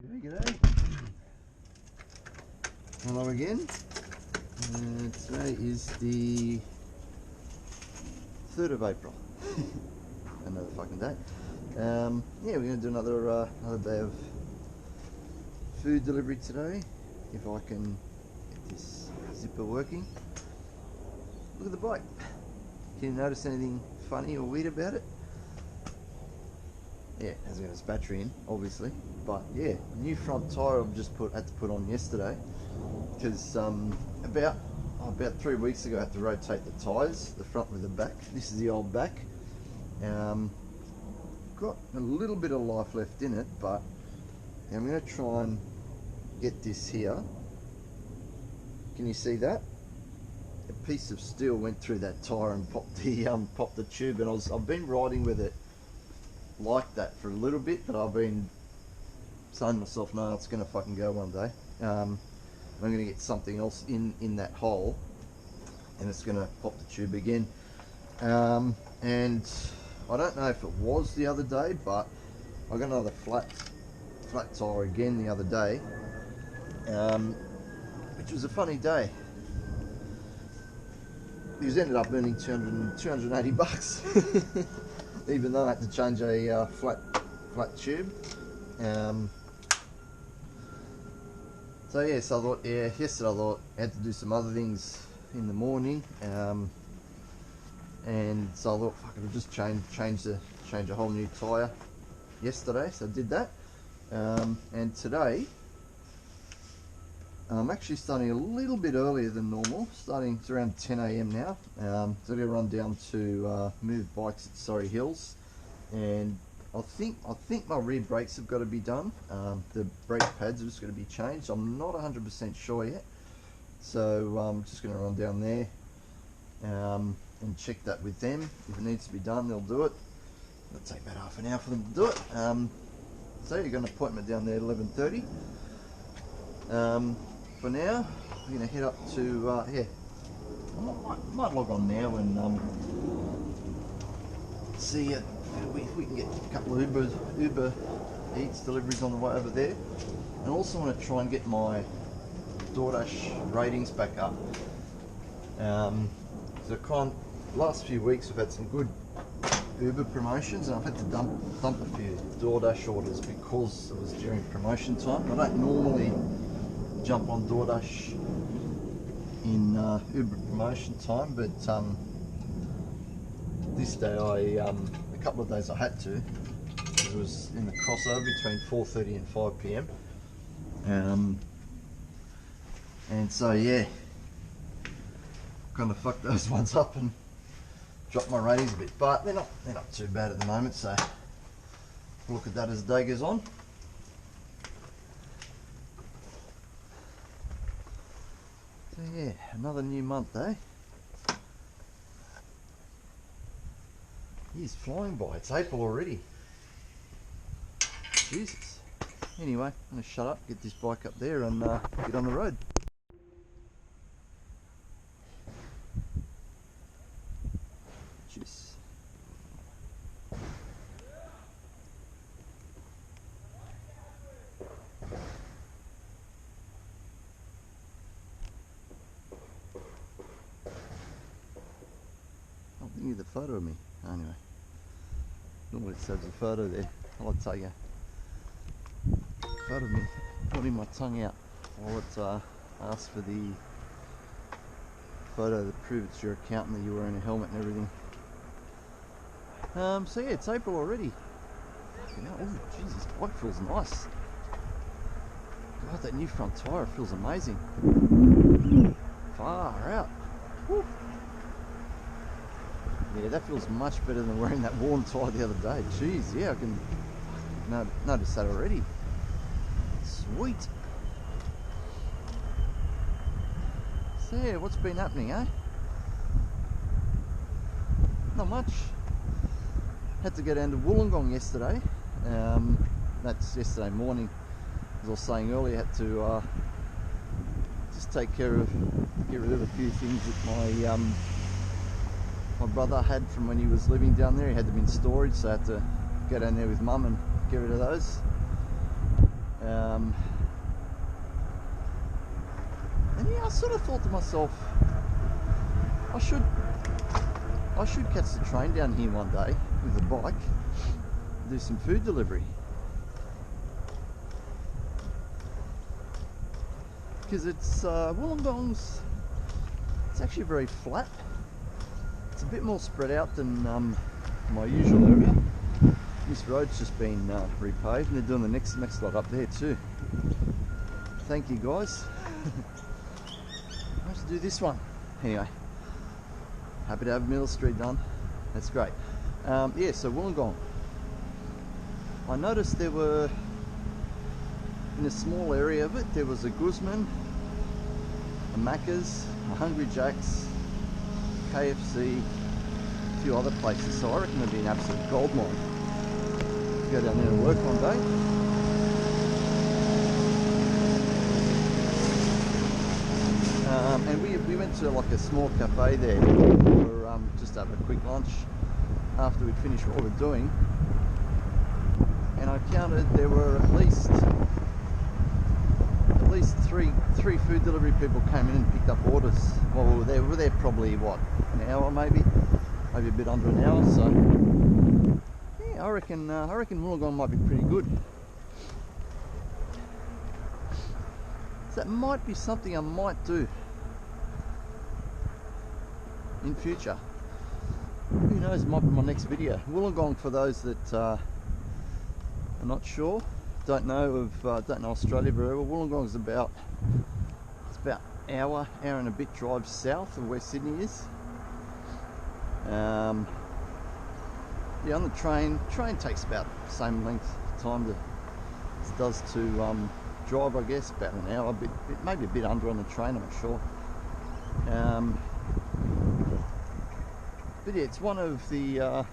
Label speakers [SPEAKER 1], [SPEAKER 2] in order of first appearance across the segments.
[SPEAKER 1] G'day. Hello again. Today is the 3rd of April. Another fucking day. Yeah, we're going to do another day of food delivery today. If I can get this zipper working. Look at the bike. Can you notice anything funny or weird about it? Yeah, it hasn't got its battery in, obviously, but yeah, new front tyre I've just had to put on yesterday because about 3 weeks ago I had to rotate the tyres, the front with the back. This is the old back. Got a little bit of life left in it, but I'm going to try and get this here. Can you see that? A piece of steel went through that tyre and popped the tube, and I've been riding with it like that for a little bit, but I've been saying to myself, no, it's going to fucking go one day. I'm going to get something else in that hole, and it's going to pop the tube again. And I don't know if it was the other day, but I got another flat tire again the other day, which was a funny day. He ended up earning 280 bucks. Even though I had to change a flat tube. So yeah, so I thought, yesterday I thought I had to do some other things in the morning, and so I thought, fuck it, I'll just change a whole new tyre yesterday. So I did that, and today I'm actually starting a little bit earlier than normal. It's around 10 AM now. So I'm going to run down to Move Bikes at Surrey Hills, and I think my rear brakes have got to be done. The brake pads are just going to be changed. I'm not 100% sure yet, so I'm just going to run down there and check that with them. If it needs to be done, they'll do it. It'll take about half an hour for them to do it. So you've got an appointment down there at 11:30. For now, we're going to head up to, yeah, I might log on now and see if we can get a couple of Uber Eats deliveries on the way over there. And also want to try and get my Doordash ratings back up. So last few weeks we've had some good Uber promotions, and I've had to dump a few Doordash orders because it was during promotion time. I don't normally jump on Doordash in Uber promotion time, but this day a couple of days I had to. It was in the crossover between 4:30 and 5 PM, and so yeah, kind of fucked those ones up and dropped my ratings a bit, but they're not too bad at the moment. So we'll look at that as the day goes on. So yeah, another new month, eh? He's flying by. It's April already. Jesus. Anyway, I'm going to shut up, get this bike up there and get on the road. Jeez. I think you the photo of me. Anyway, normally it says a photo there. I'll tell you. Photo of me putting my tongue out while it asks for the photo to prove it's your account and that you're wearing a helmet and everything. So yeah, it's April already. Oh Jesus, this bike feels nice. God, that new front tyre feels amazing. Far out. Woo. Yeah, that feels much better than wearing that worn tyre the other day. Jeez, yeah, I can notice that already. Sweet. So yeah, what's been happening, eh? Not much. Had to go down to Wollongong yesterday. That's yesterday morning. As I was saying earlier, had to just get rid of a few things that my brother had from when he was living down there. He had them in storage, so I had to go down there with Mum and get rid of those. sort of thought to myself, I should catch the train down here one day with a bike, do some food delivery. Because it's Wollongong's, it's actually very flat. It's a bit more spread out than my usual area. This road's just been repaved, and they're doing the next lot up there too. Thank you guys. I have to do this one. Anyway, happy to have Middle Street done. That's great. Yeah, so Wollongong. I noticed there were, in a small area of it, there was a Guzman, a Macca's, a Hungry Jack's, KFC, a few other places. So I reckon it'd be an absolute gold mine. Go down there and work one day. And we went to like a small cafe there for just to have a quick lunch after we'd finished what we were doing. And I counted there were at least three food delivery people came in and picked up orders. Well, we were there probably what, an hour maybe a bit under an hour. So yeah, I reckon Wollongong might be pretty good. So that might be something I might do in future. Who knows, it might be my next video. Wollongong, for those that are not sure, don't know Australia very well. Wollongong is about hour and a bit drive south of where Sydney is. Yeah, on the train takes about the same length of time as it does to drive, I guess, about an hour, maybe a bit under on the train, I'm not sure. But yeah, it's one of the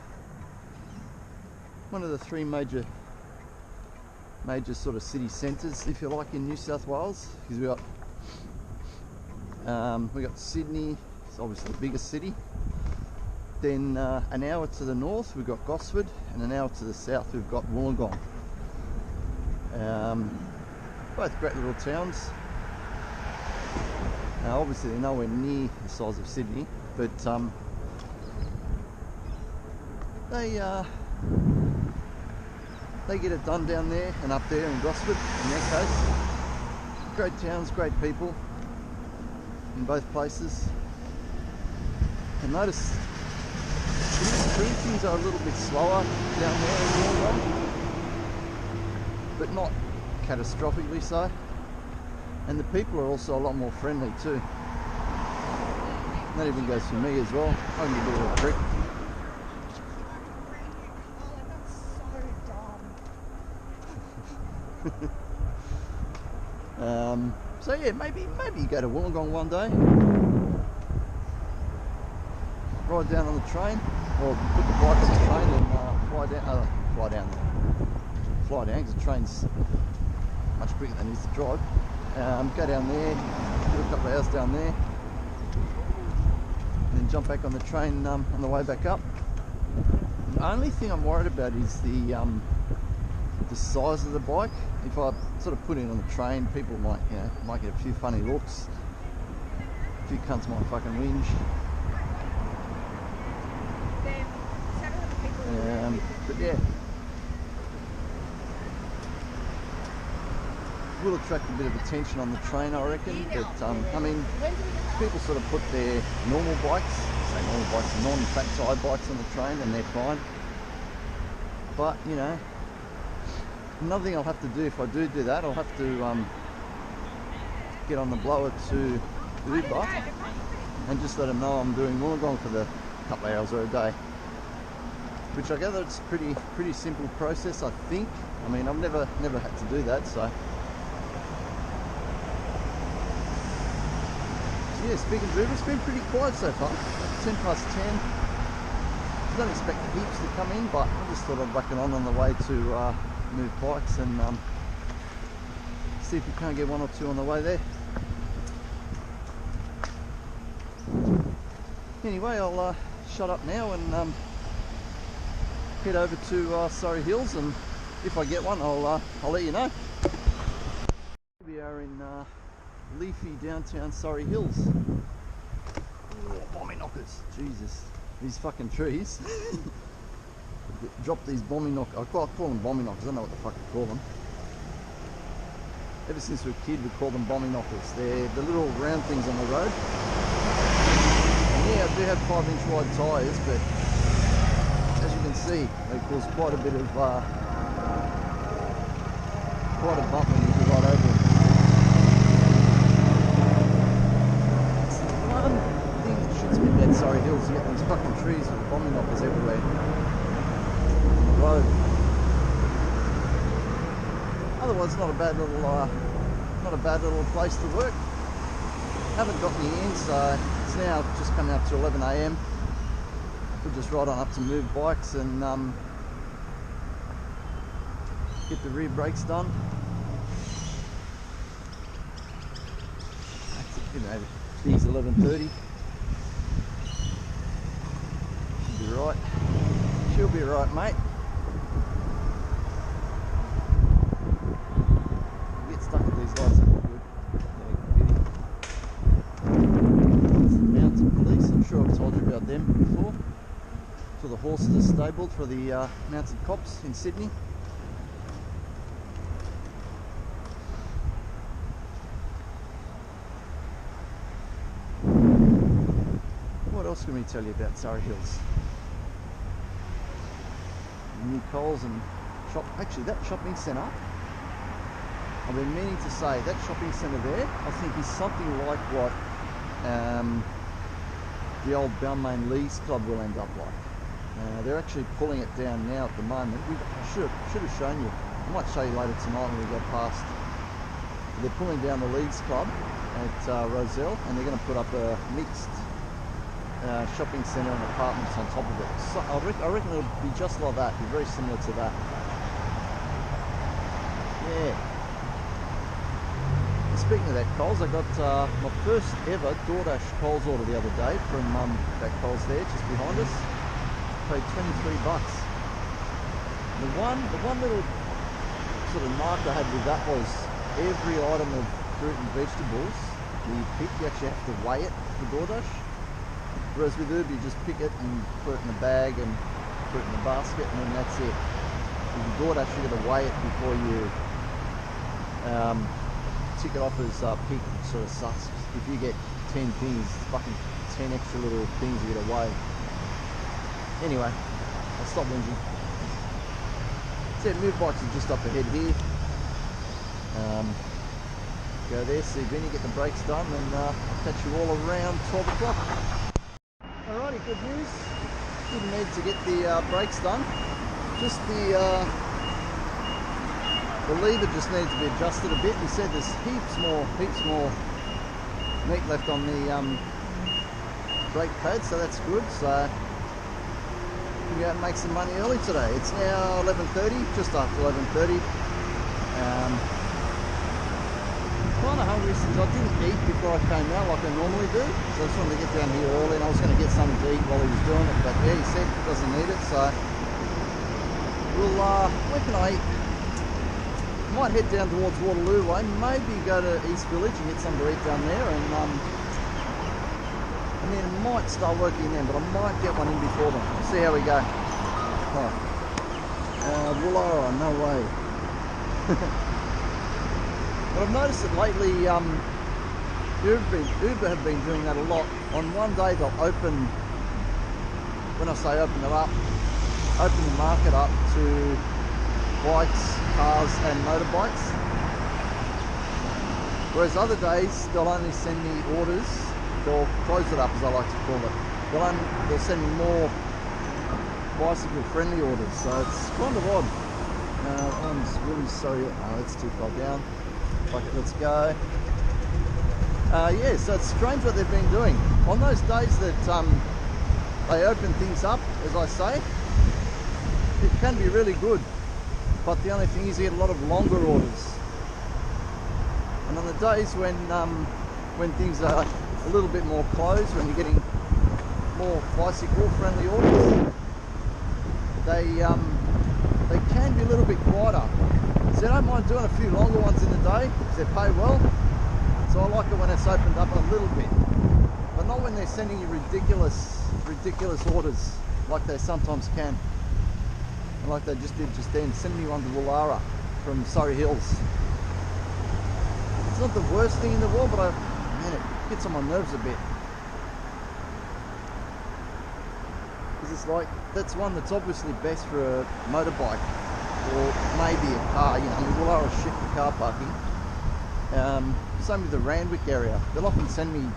[SPEAKER 1] three major sort of city centres, if you like, in New South Wales. Because we got Sydney, it's obviously the biggest city. Then an hour to the north we've got Gosford, and an hour to the south we've got Wollongong. Both great little towns. Obviously they're nowhere near the size of Sydney, but they get it done down there and up there in Gosford in their case. Great towns, great people in both places. And notice things are a little bit slower down there in Wollongong, but not catastrophically so. And the people are also a lot more friendly too. That even goes for me as well. I can give it a little trick. So yeah, maybe you go to Wollongong one day, ride down on the train, or put the bike on the train and fly down because the train's much quicker than it is to drive. Go down there, do a couple of hours down there, and then jump back on the train on the way back up. The only thing I'm worried about is the size of the bike. If I sort of put it on the train, people might get a few funny looks. A few cunts might fucking whinge. But yeah, will attract a bit of attention on the train, I reckon. But I mean, people sort of put their normal bikes, non-fat tire bikes on the train, and they're fine. But you know, another thing I'll have to do if I do that, I'll have to get on the blower to Uber and just let them know I'm doing Wollongong for the couple of hours or a day. Which I gather it's a pretty simple process, I think. I mean, I've never had to do that, so. Yeah, speaking of Uber, it's been pretty quiet so far. 10 past 10. I don't expect heaps to come in, but I just thought I'd whack it on the way to move bikes and see if we can't get one or two on the way there. Anyway, I'll shut up now and head over to Surrey Hills, and if I get one, I'll let you know. We are in leafy downtown Surrey Hills. Oh, bommy knockers. Jesus. These fucking trees. Drop these bommy knockers. I call them bommy knockers. I don't know what the fuck to call them. Ever since we were a kid, we call them bommy knockers. They're the little round things on the road. And yeah, I do have 5-inch wide tyres, but as you can see, they cause quite a bit of quite a bump when you go right over them. It's the one thing that shits me about Surrey Hills. You get these fucking trees with bommy knockers everywhere on the road. Otherwise, not a bad little place to work. Haven't got me in, so it's now just coming up to 11 AM. We'll just ride on up to Move Bikes and get the rear brakes done. You know, it's 11:30. Should be right. She'll be right, mate. Stuck at these lights, are good. Yeah, mounted police, I'm sure I've told you about them before. So the horses are stabled for the mounted cops in Sydney. What else can we tell you about Surrey Hills? New Coles and shop. Actually, that shopping centre, I've been meaning to say, that shopping centre there, I think is something like what the old Balmain Leagues Club will end up like. They're actually pulling it down now at the moment. I should have shown you. I might show you later tonight when we go past. They're pulling down the Leagues Club at Rozelle, and they're going to put up a mixed shopping centre and apartments on top of it. So I reckon it'll be just like that, be very similar to that. Yeah. Speaking of that Coles, I got my first ever Doordash Coles order the other day from that Coles there, just behind us. Paid $23. The one little sort of mark I had with that was every item of fruit and vegetables you pick, you actually have to weigh it for Doordash. Whereas with Uber, you just pick it and put it in a bag and put it in a basket, and then that's it. With Doordash, you've got to weigh it before you tick it off as pick. Sort of sucks. If you get 10 things, fucking 10 extra little things you got to weigh. Anyway, I'll stop whinging. So Move Bikes are just up ahead here. Go there, see Vinny, get the brakes done, and I'll catch you all around 12 o'clock. Alrighty, good news. Didn't need to get the brakes done. Just the lever just needs to be adjusted a bit. He said there's heaps more meat left on the brake pad, so that's good. So we can go and make some money early today. It's now 11:30, just after 11:30. Kind of hungry since I didn't eat before I came out like I normally do, so I just wanted to get down here early, and I was going to get something to eat while he was doing it, but yeah, he said he doesn't need it, so we'll where can I eat? Might head down towards Waterloo Way, maybe go to East Village and get something to eat down there, and then might start working then, but I might get one in before them. See how we go. Woollahra, no way. But I've noticed that lately Uber have been doing that a lot. On one day they'll open, when I say open it up, open the market up to bikes, cars and motorbikes. Whereas other days they'll only send me orders, they'll close it up as I like to call it. They'll send me more bicycle friendly orders, so it's kind of odd. I'm really sorry, that's too far down. Fuck it, let's go. Yeah, so it's strange what they've been doing. On those days that they open things up, as I say, it can be really good. But the only thing is you get a lot of longer orders. And on the days when things are a little bit more closed, when you're getting more bicycle friendly orders, they can be a little bit quieter. So I don't mind doing a few longer ones in the day because they pay well. So So I like it when it's opened up a little bit, but not when they're sending you ridiculous orders like they sometimes can, and like they just did just then, sending me one to Woollahra from Surrey Hills. It's not the worst thing in the world, but man, it gets on my nerves a bit. Because it's like, that's one that's obviously best for a motorbike, or maybe a car, you know, Woollahra shit for car parking. Same with the Randwick area. They'll often send me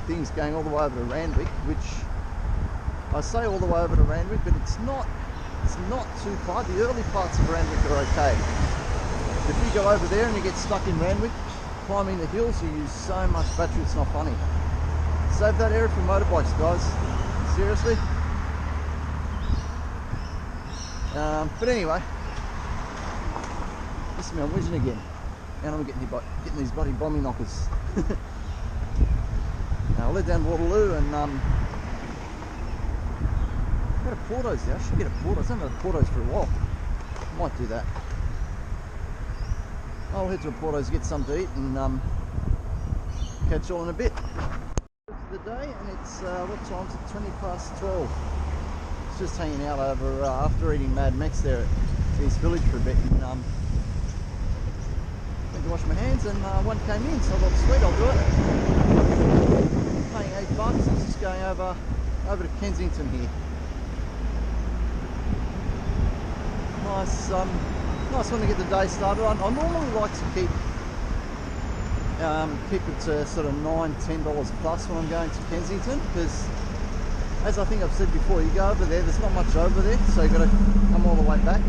[SPEAKER 1] things going all the way over to Randwick, which I say all the way over to Randwick, but it's not too far. The early parts of Randwick are okay. If you go over there and you get stuck in Randwick, climbing the hills, you use so much battery, it's not funny. Save that area for motorbikes, guys. Seriously. But anyway, this is me, I'm whizzing again. And I'm getting these bloody bombing knockers. Now I led down Waterloo and got a Porto's there. I should get a Porto's. I haven't had a Porto's for a while. Might do that. I'll head to a Porto's, get something to eat, and catch you all in a bit. It's the day, and it's what time is it? 12:20. It's just hanging out over after eating Mad Mex there at East Village for a bit, and went to wash my hands, and one came in, so I thought, sweet, I'll do it. Paying $8. It's just going over to Kensington here. Nice one to get the day started. I normally like to keep it to sort of $9–10 plus when I'm going to Kensington, because as I think I've said before, you go over there's not much over there, so you've got to come all the way back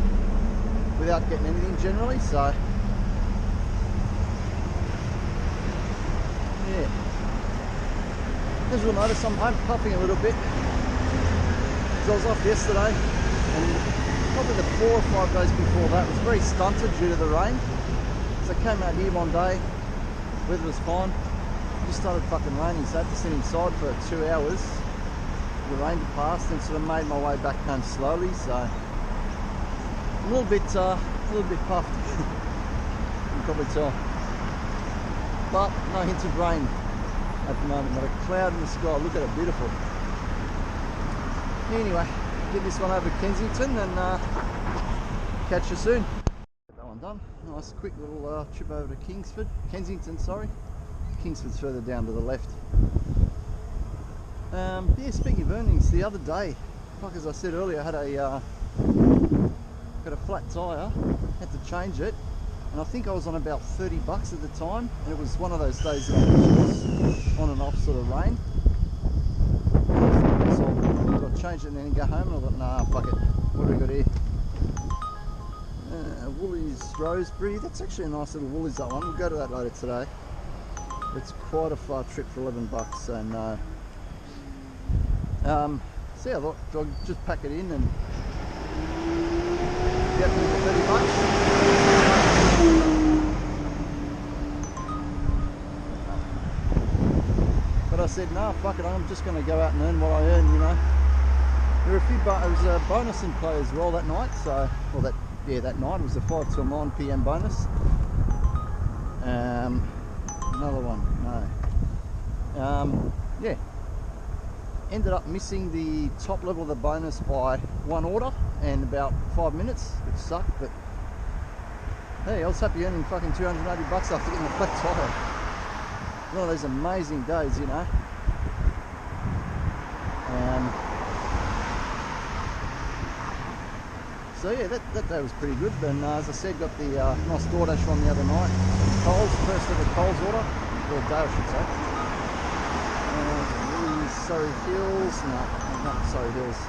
[SPEAKER 1] without getting anything generally. So yeah, as you'll notice, I'm puffing a little bit. So I was off yesterday, and probably the 4 or 5 days before that was very stunted due to the rain. So I came out here one day, weather was fine, it just started fucking raining, so I had to sit inside for 2 hours. The rain passed, and sort of made my way back home slowly. So I'm a little bit puffed. You can probably tell. But no hint of rain at the moment, not a cloud in the sky. Look at it, beautiful. Anyway, get this one over to Kensington and catch you soon. Get that one done. Nice quick little trip over to Kensington, sorry. Kingsford's further down to the left. Yeah, speaking of earnings, the other day, like as I said earlier, I had got a flat tyre, had to change it, and I think I was on about $30 at the time, and it was one of those days that was on and off sort of rain. So I'll change it and then go home, and I thought, nah, fuck it. What do we got here? Woolies Rosebery. That's actually a nice little Woolies, that one. We'll go to that later today. It's quite a far trip for $11, so no. So yeah, I thought I'll just pack it in and get me for $30. But I said, nah, fuck it, I'm just going to go out and earn what I earn, you know. There were a few, there was a bonus in play as well that night, so, well, that night, it was a 5 till 9 PM bonus. Another one, no. Yeah. Ended up missing the top level of the bonus by 1 order and about 5 minutes, which sucked, but hey, I was happy earning fucking $280 after getting the flat tyre. One of those amazing days, you know. So yeah, that day was pretty good. And as I said, got the nice Doordash one the other night. Coles, first ever Coles order, or day I should say. Surrey Hills, no, not Surrey Hills.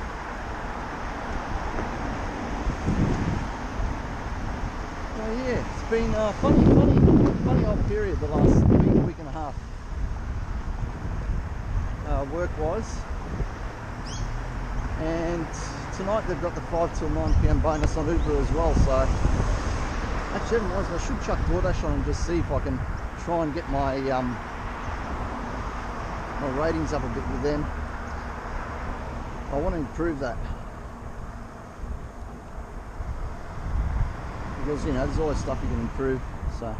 [SPEAKER 1] Yeah, it's been a funny old period the last week and a half, work-wise. And tonight they've got the 5 till 9 PM bonus on Uber as well. So actually, I should chuck Doordash on and just see if I can try and get my my ratings up a bit with them. I want to improve that, because you know there's always stuff you can improve. So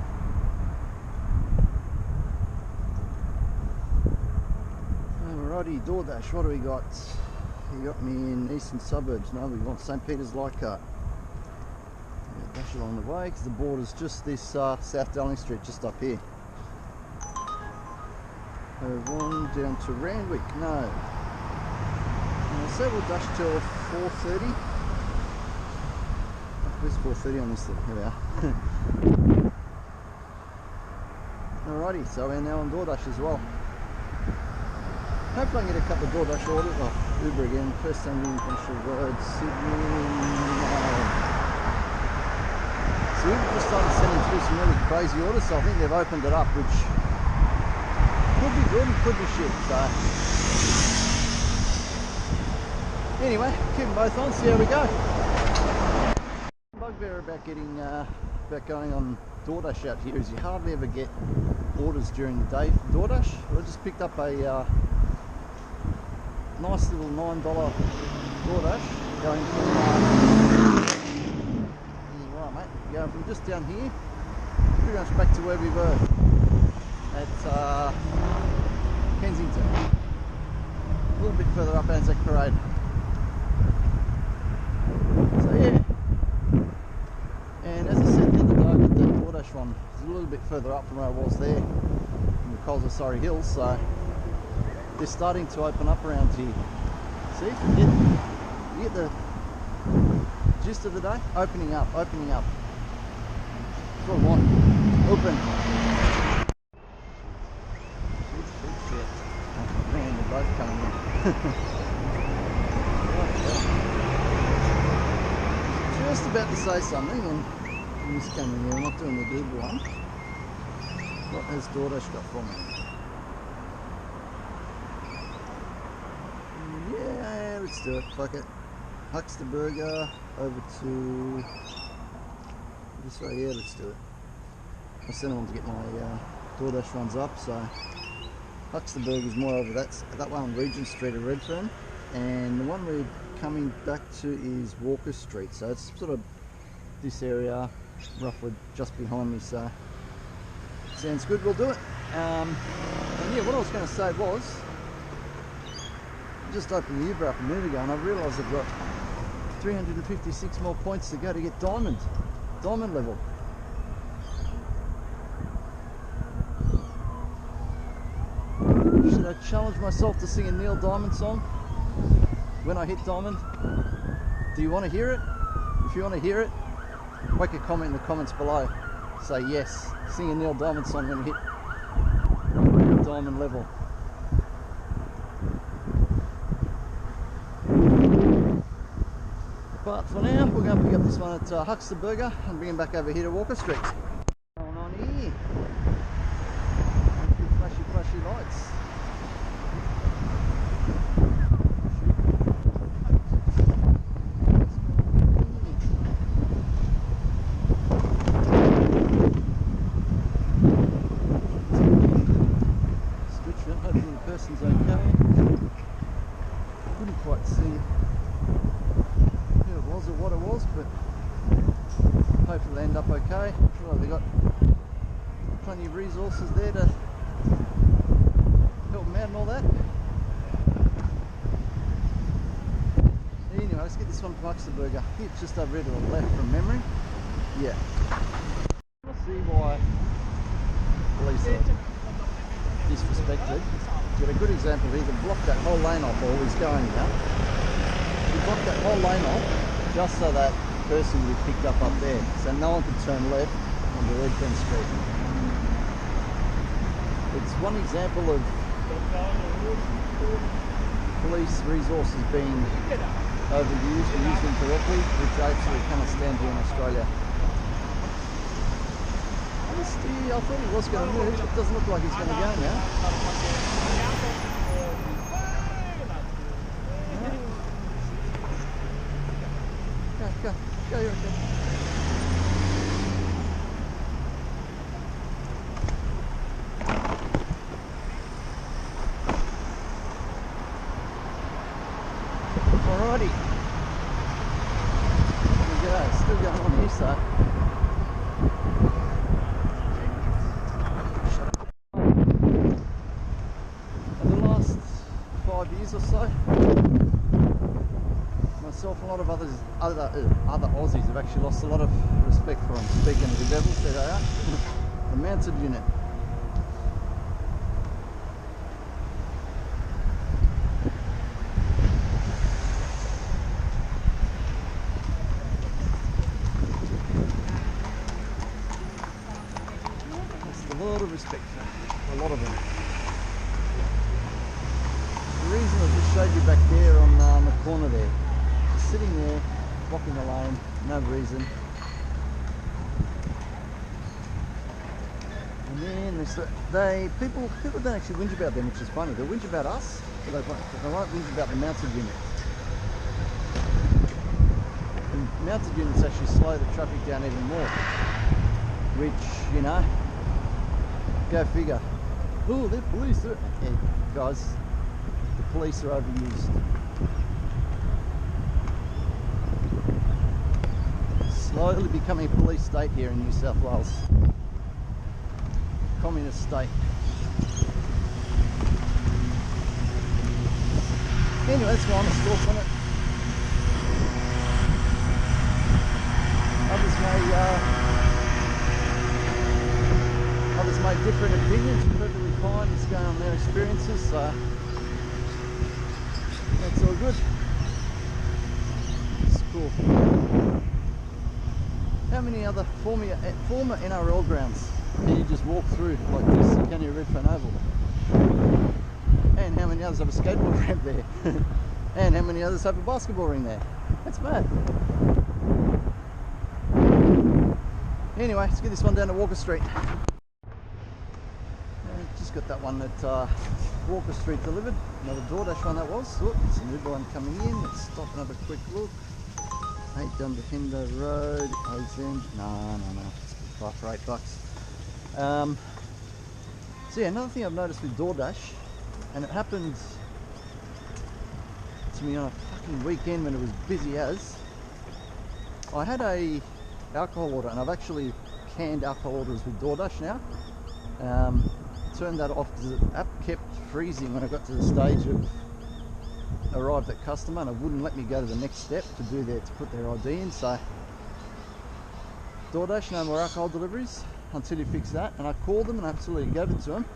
[SPEAKER 1] Alrighty, DoorDash, what do we got? You got me in eastern suburbs. No, we want St. Peter's Leichhardt. Dash along the way because the border's just this South Darling Street, just up here. Over on down to Randwick. No. So we'll dash till 4:30. Where's 4:30 on this thing? Here we are. Alrighty, so we're now on DoorDash as well. Hopefully I can get a couple of DoorDash orders. Oh, Uber again. First time in Country Road, Sydney. So we've just started sending through some really crazy orders, so I think they've opened it up, which could be good and could be shit. So anyway, keep them both on, see how we go. Bugbear about getting going on DoorDash out here is you hardly ever get orders during the day for DoorDash. I just picked up a nice little $9 DoorDash going from right, mate, going from just down here pretty much back to where we were at Kensington, a little bit further up Anzac Parade. So yeah, and as I said the other day, I got the DoorDash one. It's a little bit further up from where I was there in the Coles of Surrey Hills, so they're starting to open up around here. See, you get the gist of the day? Opening up, opening up. That's what I want. Open. Shit. Oh man, they're both coming in. Just about to say something and he's coming in. I'm not doing the good one. What has DoorDash got for me? Yeah, let's do it. Fuck it. Huckster Burger over to this way. Yeah, let's do it. I sent them to get my DoorDash runs up. So Huckster Burger's more over that one on Regent Street at Redfern, and the one we're coming back to is Walker Street. So it's sort of this area, roughly just behind me. So sounds good. We'll do it. And yeah, what I was going to say was, just opened the Uber up a minute ago and I realised I've got 356 more points to go to get diamond level. Should I challenge myself to sing a Neil Diamond song when I hit diamond? Do you want to hear it? If you want to hear it, make a comment in the comments below. Say yes, sing a Neil Diamond song when you hit diamond level. But for now, we're going to pick up this one at Huckster Burger and bring him back over here to Walker Street. What's going on here? Flashy lights. Switch, hopefully the person's okay. Couldn't quite see who it was or what it was, but hopefully they'll end up okay. Well, they've got plenty of resources there to help them out and all that. Anyway, let's get this one from Huckster Burger. I think it's just over here to the left from memory. Yeah. We'll see why police are disrespected. We've got a good example here. They blocked that whole lane off while he's going now. He blocked that whole lane off just so that person would be picked up there, so no one could turn left onto Redfern Street. It's one example of police resources being overused or used incorrectly, which I absolutely cannot stand here in Australia. I thought he was going to move, it doesn't look like he's going to go now. Go, you're okay. Alrighty. There we go, still going on here, so. years or so. Myself and a lot of other Aussies have actually lost a lot of respect for them. Speaking of the devils, there they are. The mounted unit. That's a lot of respect for a lot of them. The reason I just showed you back there on the corner there, sitting there, blocking the lane, no reason. And then people don't actually whinge about them, which is funny. They whinge about us, but they won't whinge about the mounted unit. The mounted units actually slow the traffic down even more, which, you know, go figure. Oh, they're police. Yeah, guys, the police are overused. Slowly becoming a police state here in New South Wales. Communist state. Anyway, that's my honest thoughts on it. Others may different opinions, perfectly fine, it's going on their experiences, so that's all good. It's cool. How many other former NRL grounds can you just walk through like this? You can't even Redfern Oval. And how many others have a skateboard ramp there? And how many others have a basketball ring there? That's mad. Anyway, let's get this one down to Walker Street. Just got that one at Walker Street delivered. Another DoorDash one that was. Look, it's an Uber one coming in. Let's stop and have a quick look. 8 Dumbahinda Road, Ozen. No. It's for $8. So yeah, another thing I've noticed with DoorDash, and it happened to me on a fucking weekend when it was busy as, I had a alcohol order, and I've actually canned alcohol orders with DoorDash now. Turned that off because the app kept freezing when I got to the stage of arrived at customer, and it wouldn't let me go to the next step to put their ID in. So DoorDash, no more alcohol deliveries until you fix that. And I called them and absolutely gave it to them.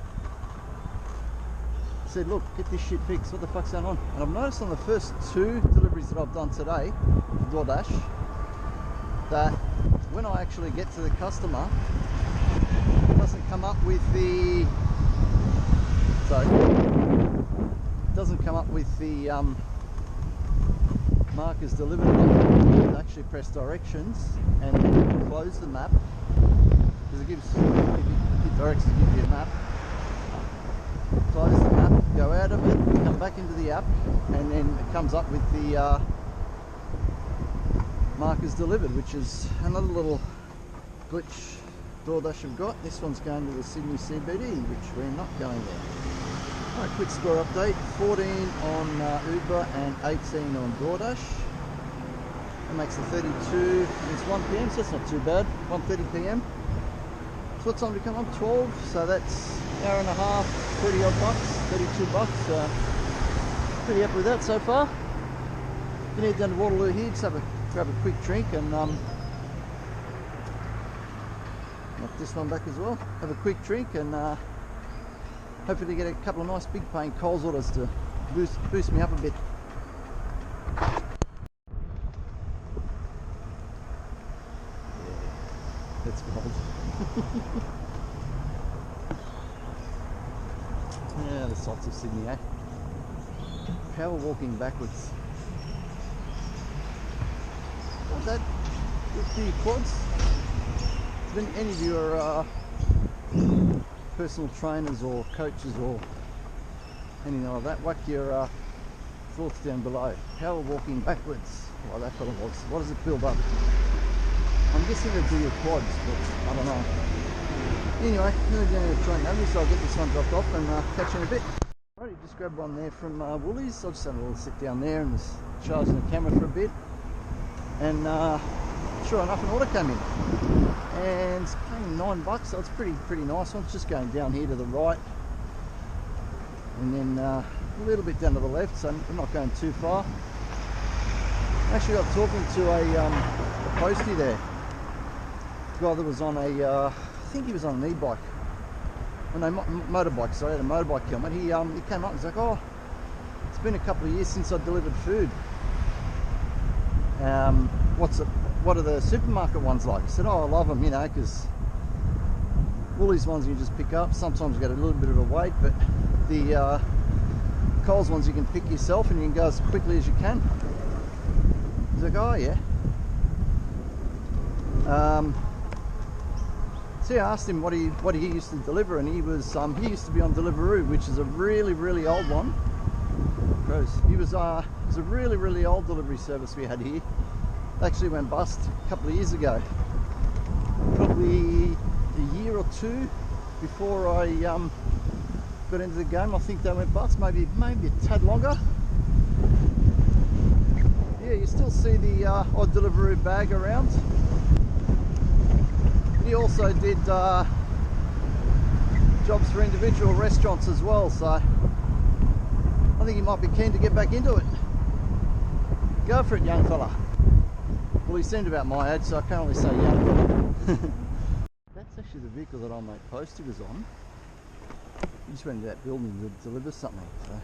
[SPEAKER 1] I said, look, get this shit fixed, what the fuck's going on? And I've noticed on the first 2 deliveries that I've done today with DoorDash that when I actually get to the customer, it doesn't come up with the markers delivered. I actually press directions and then close the map, because it directs to give you a map. Close the map, go out of it, come back into the app, and then it comes up with the markers delivered, which is another little glitch DoorDash have got. This one's going to the Sydney CBD, which we're not going there. Alright, quick score update. 14 on Uber and 18 on DoorDash. That makes it 32. It's 1 PM, so that's not too bad. 1:30 PM. So what time did we come on? 12. So that's an hour and a half, 30 odd bucks, $32. Pretty happy with that so far. You need down to Waterloo here, just grab a quick drink and knock this one back as well. Have a quick drink and hopefully get a couple of nice big paying Coles orders to boost me up a bit. Yeah, that's cold. Yeah, the sights of Sydney, eh? Power walking backwards. What's that? With the quads? If any of you are personal trainers or coaches or anything like that, whack your thoughts down below. Power walking backwards, like that kind of was. What does it build up? I'm guessing it'd be your quads, but I don't know. Anyway, we're going to try and have this, so I'll get this one dropped off and catch you in a bit. Alright, just grabbed one there from Woolies. I'll just have a little sit down there and just charging the camera for a bit. And sure enough, an order came in. And it's paying $9, so it's pretty nice one. It's just going down here to the right, and then a little bit down to the left, so I'm not going too far. Actually got talking to a postie there. A guy that was on a, I think he was on an e-bike. Oh, no, motorbike, sorry, a motorbike helmet. He came up and was like, oh, it's been a couple of years since I delivered food. What are the supermarket ones like? I said, oh, I love them, you know, because Woolies ones you just pick up. Sometimes you get a little bit of a wait, but the Coles ones you can pick yourself and you can go as quickly as you can. He's like, oh yeah. So I asked him what he used to deliver, and he used to be on Deliveroo, which is a really old one. He was a really old delivery service we had here. It actually went bust a couple of years ago. Probably a year or two before I got into the game. I think they went bust, maybe a tad longer. Yeah, you still see the odd Deliveroo bag around. He also did jobs for individual restaurants as well, so I think he might be keen to get back into it. Go for it, young fella. Well, he seemed about my age, so I can't really say young fella. That's actually the vehicle that our mate Posty was on. He just went into that building to deliver something. So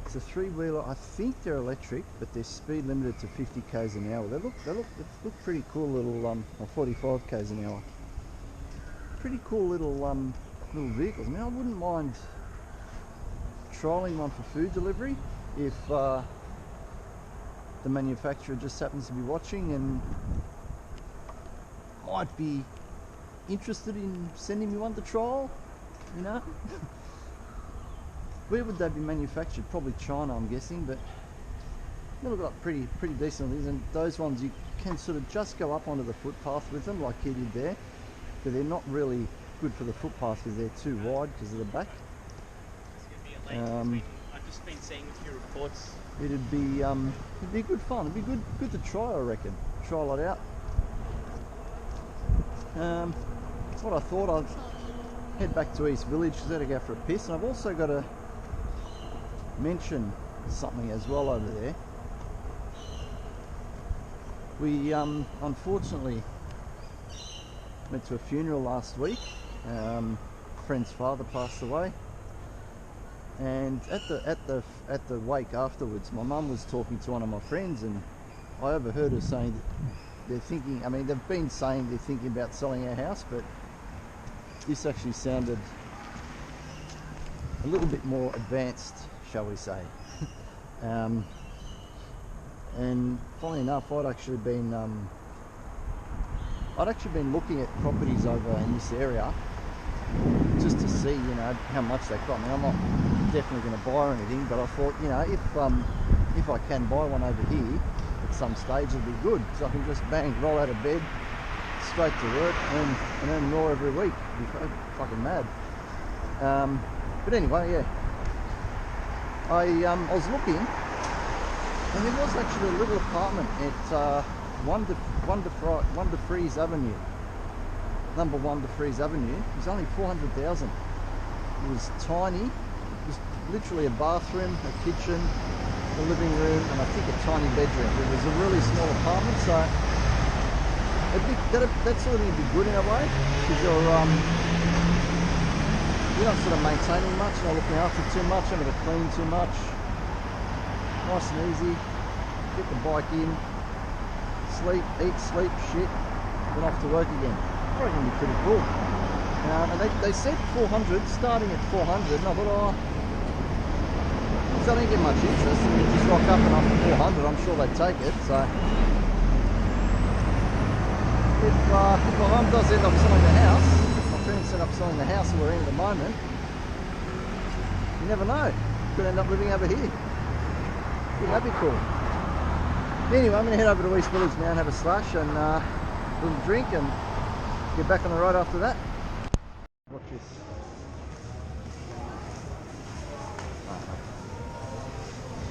[SPEAKER 1] it's a three-wheeler. I think they're electric, but they're speed limited to 50 k's an hour. They look pretty cool little, or 45 k's an hour. Pretty cool little vehicles. I mean, I wouldn't mind trialing one for food delivery if the manufacturer just happens to be watching and might be interested in sending me one to trial, you know. Where would they be manufactured? Probably China, I'm guessing, but they look like pretty decent things. And those ones you can sort of just go up onto the footpath with them, like he did there, but they're not really good for the footpath because they're too wide because of the back.
[SPEAKER 2] I've just been seeing a few reports.
[SPEAKER 1] It'd be good fun. It'd be good to try, I reckon. Trial it out. What I thought, I'd head back to East Village because I had to go for a piss, and I've also got to mention something as well over there. We unfortunately went to a funeral last week. Friend's father passed away, and at the wake afterwards, my mum was talking to one of my friends, and I overheard her saying that they're thinking. I mean, they've been saying they're thinking about selling our house, but this actually sounded a little bit more advanced, shall we say. And funny enough, I'd actually been looking at properties over in this area just to see, you know, how much they cost. I mean, I'm not definitely going to buy or anything, but I thought, you know, if I can buy one over here at some stage, it'll be good, because I can just roll out of bed, straight to work, and earn more every week. It'd be fucking mad. But anyway, yeah, I was looking, and there was actually a little apartment at 1 de Fries Avenue, number 1 de Fries Avenue. It was only 400,000. It was tiny. It was literally a bathroom, a kitchen, a living room, and I think a tiny bedroom. It was a really small apartment, so that sort of thing would be good in a way, because you're not sort of maintaining much, not looking after too much, not going to clean too much. Nice and easy. Get the bike in, sleep, eat, sleep, shit, then off to work again. I reckon it'd be pretty cool. And they said 400, starting at 400, and I thought, oh, because I didn't get much interest, and you just rock up and after 400, I'm sure they'd take it. So if my mum does end up selling the house, my friends end up selling the house that we're in at the moment, you never know, could end up living over here. Wouldn't that be cool? Anyway, I'm going to head over to East Village now and have a slash and a little drink and get back on the road after that. Watch this.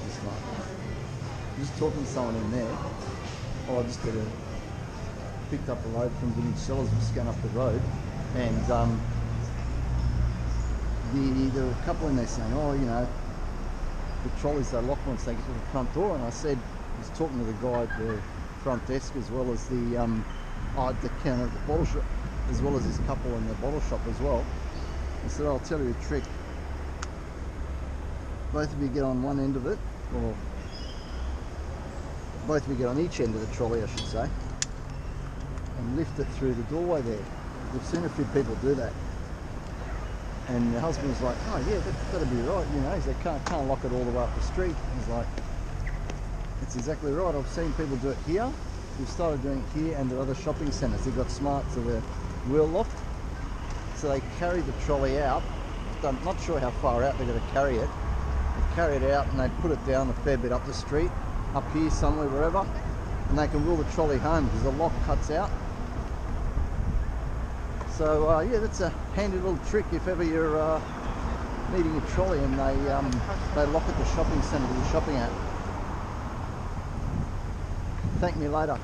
[SPEAKER 1] This night. I'm just talking to someone in there. Oh, I just picked up a load from Village Cellars, just going up the road, and there were a couple in there saying, oh, you know, the trolleys they lock once they get to the front door. And I said, I was talking to the guy at the front desk as well as the counter at the bottle shop, as well as this couple in the bottle shop as well. I said, I'll tell you a trick. Both of you get on one end of it, or both of you get on each end of the trolley, I should say, and lift it through the doorway there. We've seen a few people do that. And the husband was like, oh yeah, that'd be right, you know, they can't lock it all the way up the street. He's like, that's exactly right. I've seen people do it here. We've started doing it here and at other shopping centres. They've got smart to the wheel loft. So they carry the trolley out. I'm not sure how far out they're going to carry it. They carry it out and they put it down a fair bit up the street, up here somewhere, wherever. And they can wheel the trolley home because the lock cuts out. So yeah, that's a handy little trick if ever you're needing a trolley and they lock at the shopping centre that you're shopping at. Thank me later.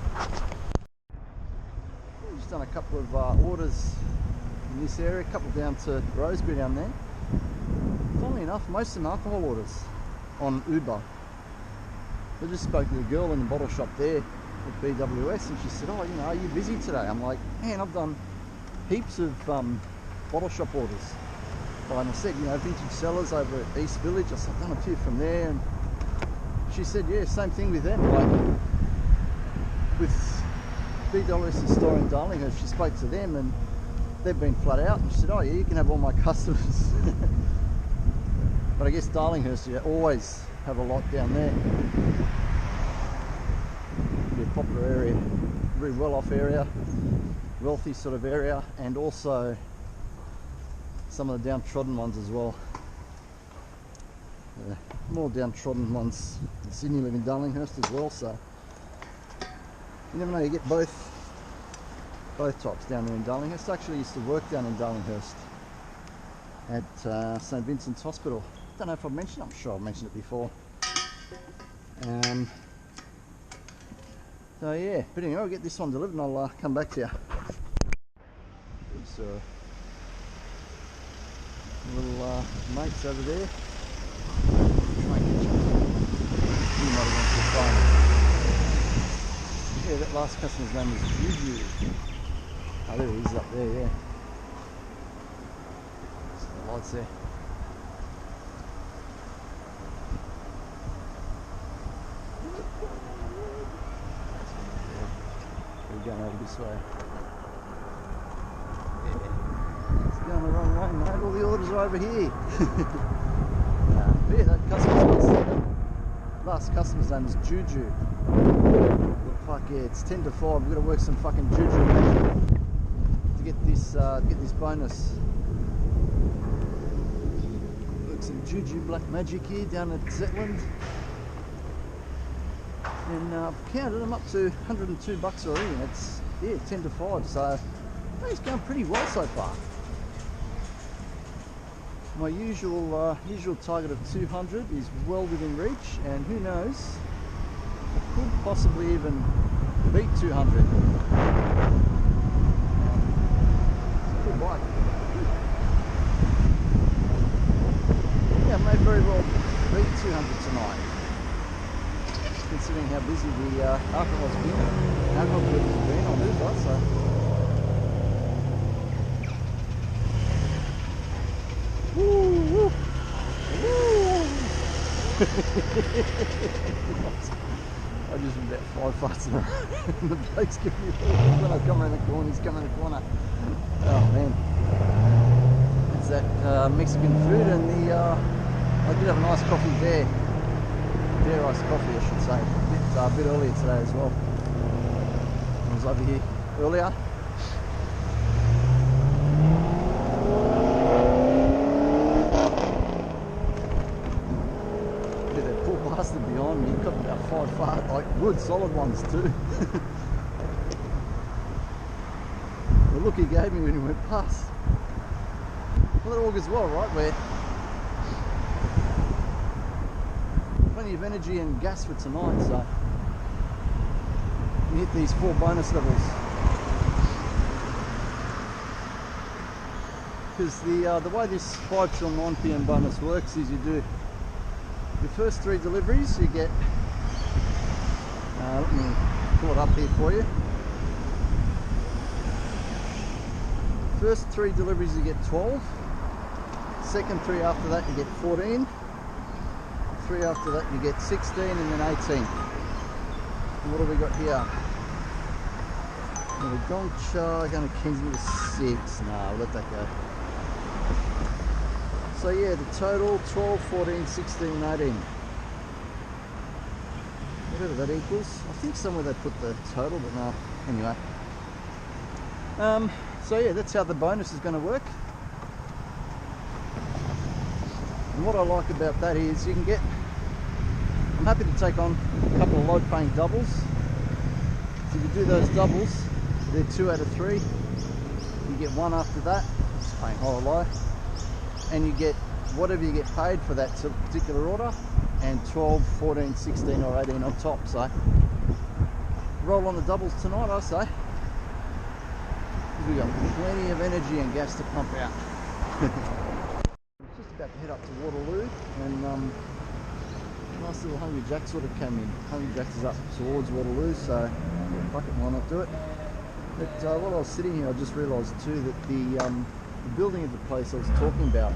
[SPEAKER 1] We've just done a couple of orders in this area, a couple down to Rosebery down there. Funnily enough, most of them alcohol orders on Uber. I just spoke to the girl in the bottle shop there at BWS and she said, oh, you know, are you busy today? I'm like, man, I've done heaps of bottle shop orders. And I said, you know, Vintage Cellars over at East Village, I said, I've done a few from there. And she said, yeah, same thing with them. Like with BWS's store in Darlinghurst, she spoke to them and they've been flat out. And she said, oh yeah, you can have all my customers. But I guess Darlinghurst, you always have a lot down there. It'd be a popular area, very well-off area, wealthy sort of area, and also some of the downtrodden ones as well. More downtrodden ones in Sydney live in Darlinghurst as well, so you never know, you get both types down there in Darlinghurst. I actually used to work down in Darlinghurst at St Vincent's Hospital. Don't know if I've mentioned it, I'm sure I've mentioned it before. So yeah, but anyway, I'll get this one delivered and I'll come back to you. There's little mates over there. Try and catch up. He might have gone to the phone. Yeah, that last customer's name is Juju. Oh, there he is up there, yeah. There's the lights there. We're going over this way. Yeah, it's going the wrong way, mate. All the orders are over here. Yeah, that customer's last customer's name is Juju. But fuck yeah, it's 10 to 5. We've got to work some fucking Juju magic to get this bonus. Work some Juju black magic here down at Zetland. And I've counted them up to $102 already, and it's, yeah, 10 to 5, so it's going pretty well so far. My usual target of 200 is well within reach, and who knows, I could possibly even beat 200. Good bike. Yeah, I may very well beat 200 tonight, considering how busy the alcohol's been. Alcohol has been on Uber, so. Woo, woo. Woo. I just went about 5 farts in a row and the bloke's giving me a look when I come around the corner, he's coming around the corner. Oh man. It's that Mexican food, and the I did have a nice coffee there. Dare iced coffee, I should say. A bit earlier today as well. I was over here earlier. Yeah, that poor bastard behind me, he got about 5 farts, like good solid ones too. The look he gave me when he went past. Well, that augurs well, right? Where plenty of energy and gas for tonight, so you hit these 4 bonus levels. Because the way this 5 till 9 PM bonus works is you do Your first 3 deliveries you get, let me pull it up here for you. First 3 deliveries you get 12. Second 3 after that you get 14. 3 after that you get 16, and then 18. And what have we got here? The Gongcha going to Kingsman to 6. Nah, we'll let that go. So yeah, the total 12, 14, 16, 18. Whatever that equals. I think somewhere they put the total, but no. Anyway. So yeah, that's how the bonus is going to work. And what I like about that is you can get, I'm happy to take on a couple of load paying doubles. So if you do those doubles, they're 2 out of 3. You get 1 after that, just paying high or low. And you get whatever you get paid for that particular order, and 12, 14, 16 or 18 on top. So roll on the doubles tonight, I say. We got plenty of energy and gas to pump out. I'm just about to head up to Waterloo, and nice little Hungry Jack sort of came in. Hungry Jack's is up towards Waterloo, so yeah, fuck it, why not do it? But while I was sitting here, I just realised too that the building of the place I was talking about,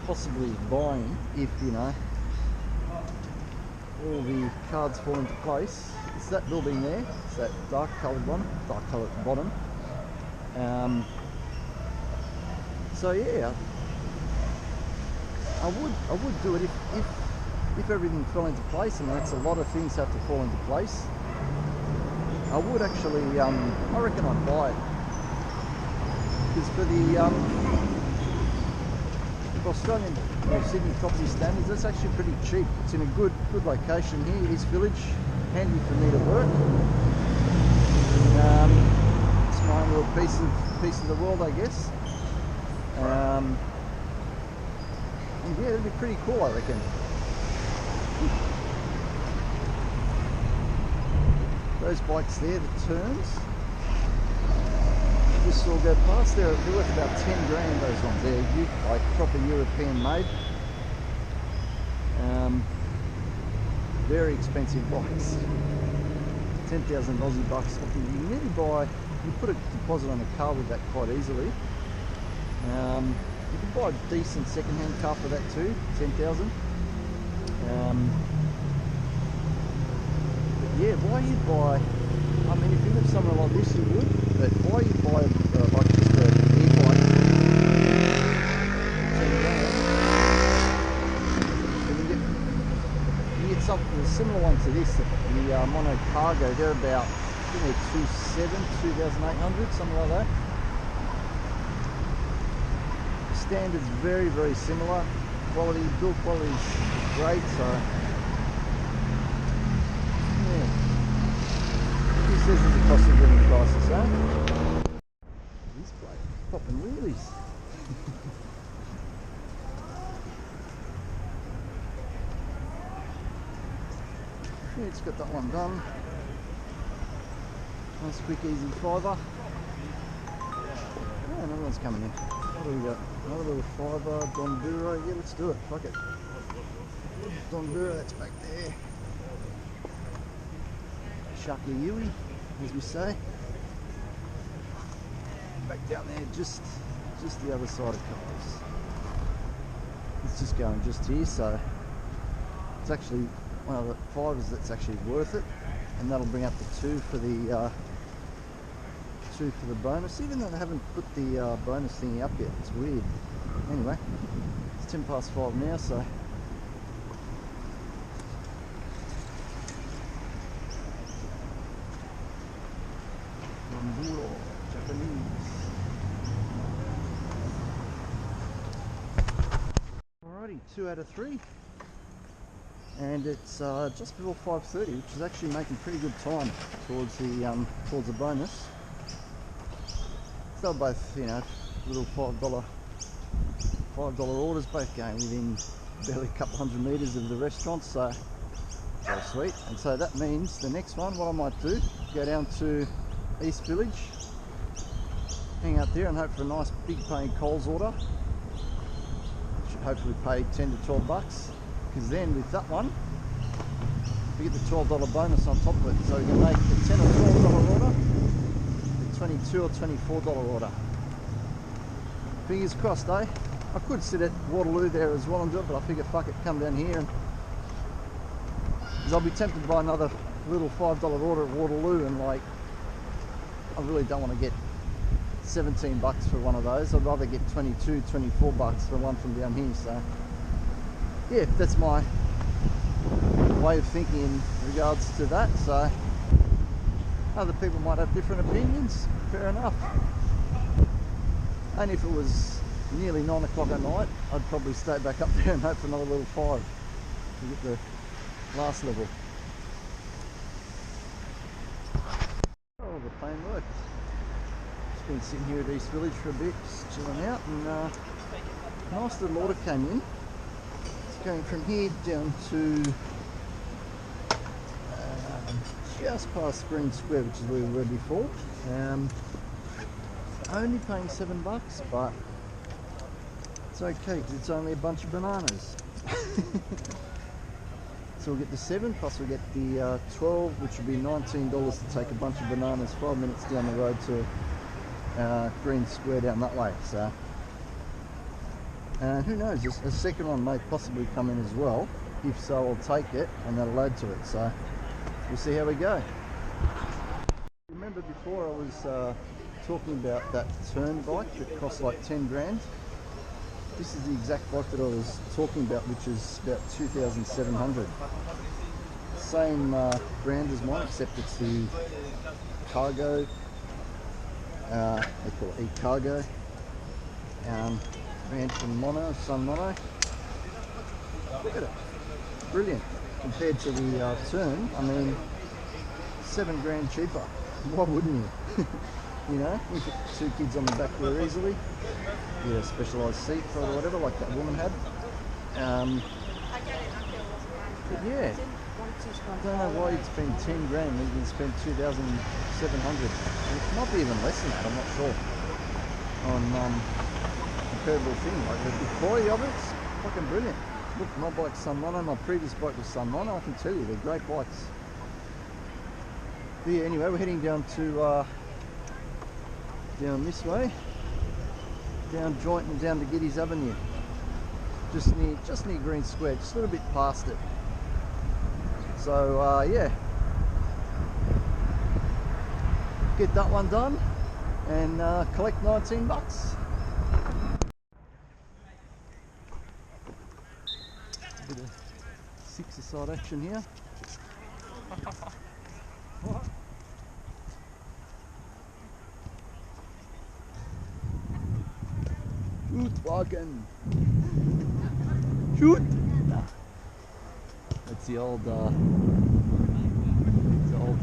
[SPEAKER 1] possibly buying, if you know, all the cards fall into place. It's that building there. It's that dark coloured one, dark colour at the bottom. So yeah, I would do it if everything fell into place, and that's a lot of things have to fall into place. I would actually, I reckon I'd buy it, because for the Australian or Sydney property standards, that's actually pretty cheap. It's in a good location here, East Village, handy for me to work. It's my own little piece of the world, I guess. And yeah, it'd be pretty cool, I reckon. Those bikes there, the turns, just all go past. They're worth about 10 grand, those ones there, like proper European made. Very expensive bikes. 10,000 Aussie bucks. I think you can nearly buy, you put a deposit on a car with that quite easily. You can buy a decent second-hand car for that too, 10,000. Yeah, why you buy, I mean, if you live somewhere like this you would, but why you buy like just an e-bike, you get something similar one to this, the Mono Cargo. They're about, I think they're 2,800, something like that. Standards very, very similar. Quality, build quality is great, so who says there's a cost of living crisis, eh? This bloke popping wheelies. Yeah, it's got that one done. Nice quick easy fiver. Oh, another one's coming in. What do we got? Another little fiver, Donduro. Yeah, let's do it. Fuck it. Donduro, that's back there. Sharky Yui, as we say. Back down there, just the other side of Coles. It's just going just here, so it's actually one of the fivers that's actually worth it, and that'll bring up the 2 for the 2 for the bonus, even though they haven't put the bonus thingy up yet. It's weird. Anyway, it's 10 past 5 now, so Japanese. Alrighty, 2 out of 3, and it's just before 5:30, which is actually making pretty good time towards the bonus. They're both, you know, little $5 orders, both going within barely a couple hundred metres of the restaurant, so sweet. And so that means the next one, what I might do, go down to East Village, hang out there and hope for a nice big paying Coles order. hopefully pay 10 to 12 bucks, because then with that one we get the $12 bonus on top of it, so we can make a 10 or $12 order, a $22 or $24 order. Fingers crossed, eh? I could sit at Waterloo there as well and do it, but I figure fuck it, come down here, and because I'll be tempted by another little $5 order at Waterloo, and like, I really don't want to get 17 bucks for one of those. I'd rather get 22, 24 bucks for one from down here. So yeah, that's my way of thinking in regards to that. So other people might have different opinions, fair enough. And if it was nearly 9 o'clock at night, I'd probably stay back up there and hope for another little 5 to get the last level. Oh, the plane worked. Just been sitting here at East Village for a bit, just chilling out, and nice little order came in. It's going from here down to just past Green Square, which is where we were before. Only paying $7, but it's okay because it's only a bunch of bananas. So we'll get the 7 plus we'll get the 12, which will be $19 to take a bunch of bananas 5 minutes down the road to Green Square down that way. So who knows, a second one may possibly come in as well. If so, I'll take it and that'll add to it. So we'll see how we go. Remember before I was talking about that turn bike that costs like 10 grand? This is the exact bike that I was talking about, which is about 2,700. Same brand as mine, except it's the Cargo. They call it E-Cargo. Brand from Mono, Sun Mono. Look at it, brilliant. Compared to the Turn, I mean, 7 grand cheaper. Why wouldn't you? You know, you put 2 kids on the back there easily. Get a specialised seat for it or whatever, like that woman had. But yeah, I don't know why you'd spend 10 grand when you can spend 2,700. It might be even less than that, I'm not sure. On comparable thing, like the quality of it's fucking brilliant. Look, my bike's Sun Mono, my previous bike was Sun Mono. I can tell you, they're great bikes. But yeah, anyway, we're heading down to down this way, down Joint and down to Geddes Avenue, just near Green Square, just a little bit past it. So yeah, get that one done and collect 19 bucks. A bit of 6-a-side action here. What? Shoot, shoot! Nah. That's the old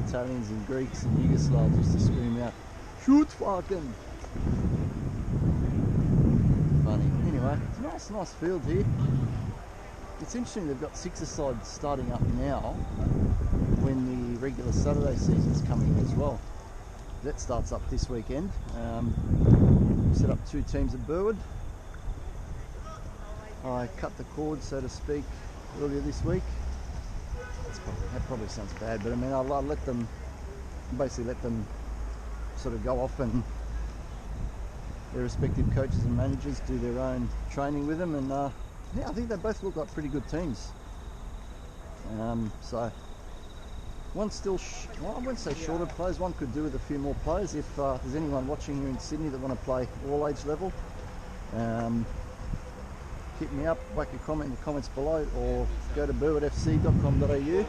[SPEAKER 1] Italians and Greeks and Yugoslavs used to scream out, shoot fucking! Funny. Anyway, it's a nice field here. It's interesting they've got 6-a-side starting up now when the regular Saturday season's coming as well. That starts up this weekend. Set up 2 teams at Burwood. I cut the cord, so to speak, earlier this week. That probably sounds bad, but I mean, I'll let them, basically let them sort of go off and their respective coaches and managers do their own training with them, and yeah, I think they both look like pretty good teams. So one's still, well, I wouldn't say shorter players, one could do with a few more players. If there's anyone watching here in Sydney that want to play all age level, hit me up, whack a comment in the comments below, or go to burwoodfc.com.au.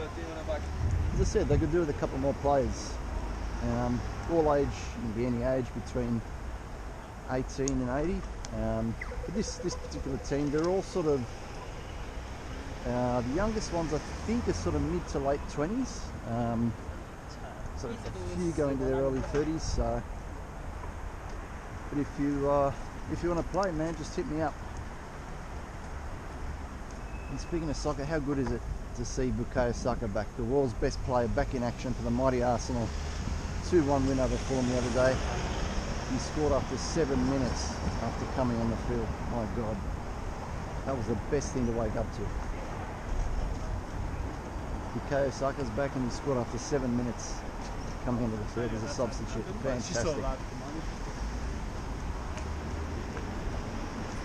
[SPEAKER 1] As I said, they could do with a couple more players. All age, can be any age between 18 and 80. But this particular team, they're all sort of, the youngest ones I think are sort of mid to late 20s. So a few go into their early 30s. So, but if you want to play, man, just hit me up. And speaking of soccer, how good is it to see Bukayo Saka back, the world's best player, back in action for the mighty Arsenal. 2-1 win over Fulham the other day. He scored after 7 minutes after coming on the field. My God.
[SPEAKER 3] That was the best thing to wake up to. Bukayo Saka's back and he scored after 7 minutes coming into the third as a substitute. Fantastic. And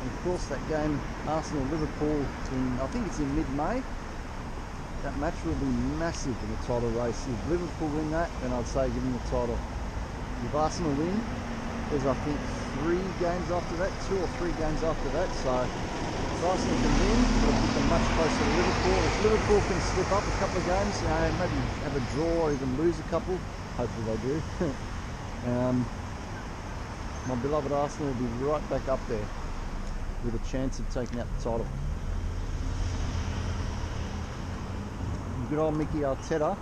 [SPEAKER 3] of course that game, Arsenal-Liverpool, I think it's in mid-May. That match will be massive in the title race. If Liverpool win that, then I'd say give them the title. If Arsenal win, there's I think 3 games after that, 2 or 3 games after that. So if Arsenal can win, it'll put them much closer to Liverpool. If Liverpool can slip up a couple of games, you know, maybe have a draw or even lose a couple, hopefully they do. My beloved Arsenal will be right back up there with a chance of taking out the title. Good old Mickey Arteta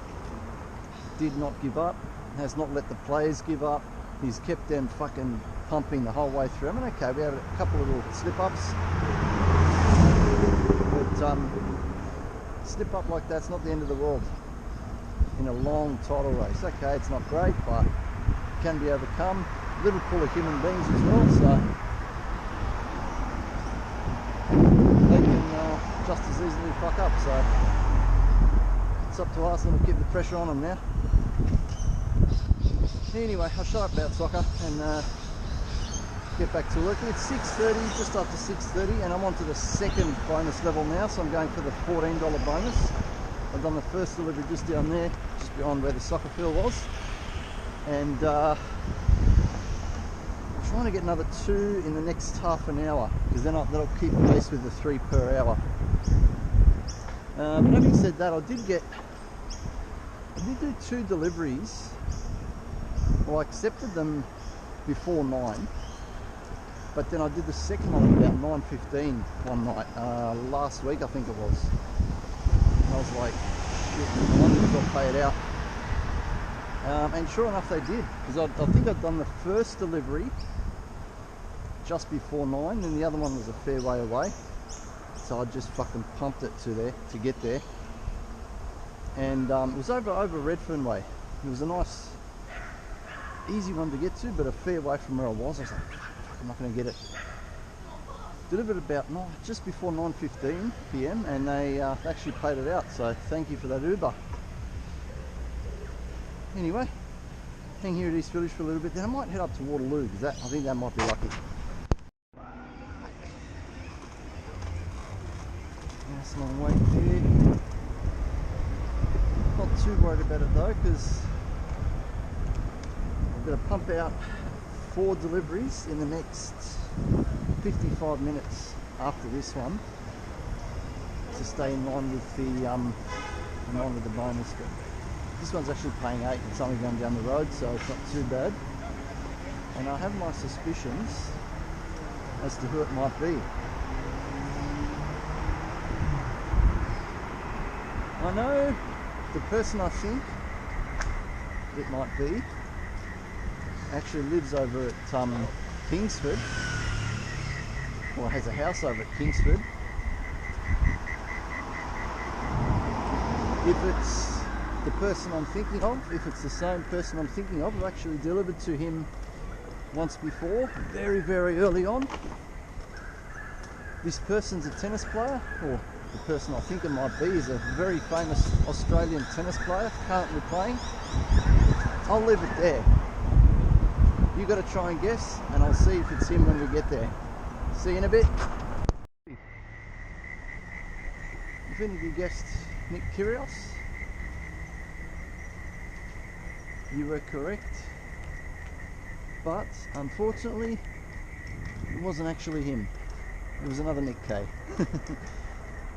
[SPEAKER 3] did not give up, has not let the players give up. He's kept them fucking pumping the whole way through. I mean, okay, we had a couple of little slip-ups, but slip up like that's not the end of the world in a long title race. Okay, it's not great, but it can be overcome. Liverpool are human beings as well, so they can just as easily fuck up. So it's up to Arsenal to keep the pressure on them now. Anyway, I'll shut up about soccer and get back to working. It's 6:30, just after 6:30, and I'm on to the second bonus level now, so I'm going for the $14 bonus. I've done the first delivery just down there, just beyond where the soccer field was, and I'm trying to get another 2 in the next half an hour, because then that'll keep pace with the 3 per hour. But having said that, I did do 2 deliveries. Well, I accepted them before 9, but then I did the second one about 9:15 one night, last week I think it was. And I was like, shit, I wonder if they'll pay it out. And sure enough they did, because I think I'd done the first delivery just before 9, and the other one was a fair way away. So I just fucking pumped it to get there. And it was over Redfern Way. It was a nice, easy one to get to, but a fair way from where I was. I was like, fuck, I'm not going to get it. Delivered about just before 9:15 PM, and they actually paid it out. So thank you for that, Uber. Anyway, hang here at East Village for a little bit. Then I might head up to Waterloo, because I think that might be lucky. Nice long wait there. Not too worried about it though, because I'm going to pump out 4 deliveries in the next 55 minutes after this one to stay in line with the bonus. But this one's actually paying 8. It's only going down the road, so it's not too bad. And I have my suspicions as to who it might be. I know the person I think it might be actually lives over at Kingsford, or has a house over at Kingsford. If it's the person I'm thinking of, if it's the same person I'm thinking of, I've actually delivered to him once before, very, very early on. This person's a tennis player, or the person I think it might be is a very famous Australian tennis player currently playing. I'll leave it there. You got to try and guess, and I'll see if it's him when we get there. See you in a bit. If any of you guessed Nick Kyrgios, you were correct, but unfortunately it wasn't actually him. It was another Nick K.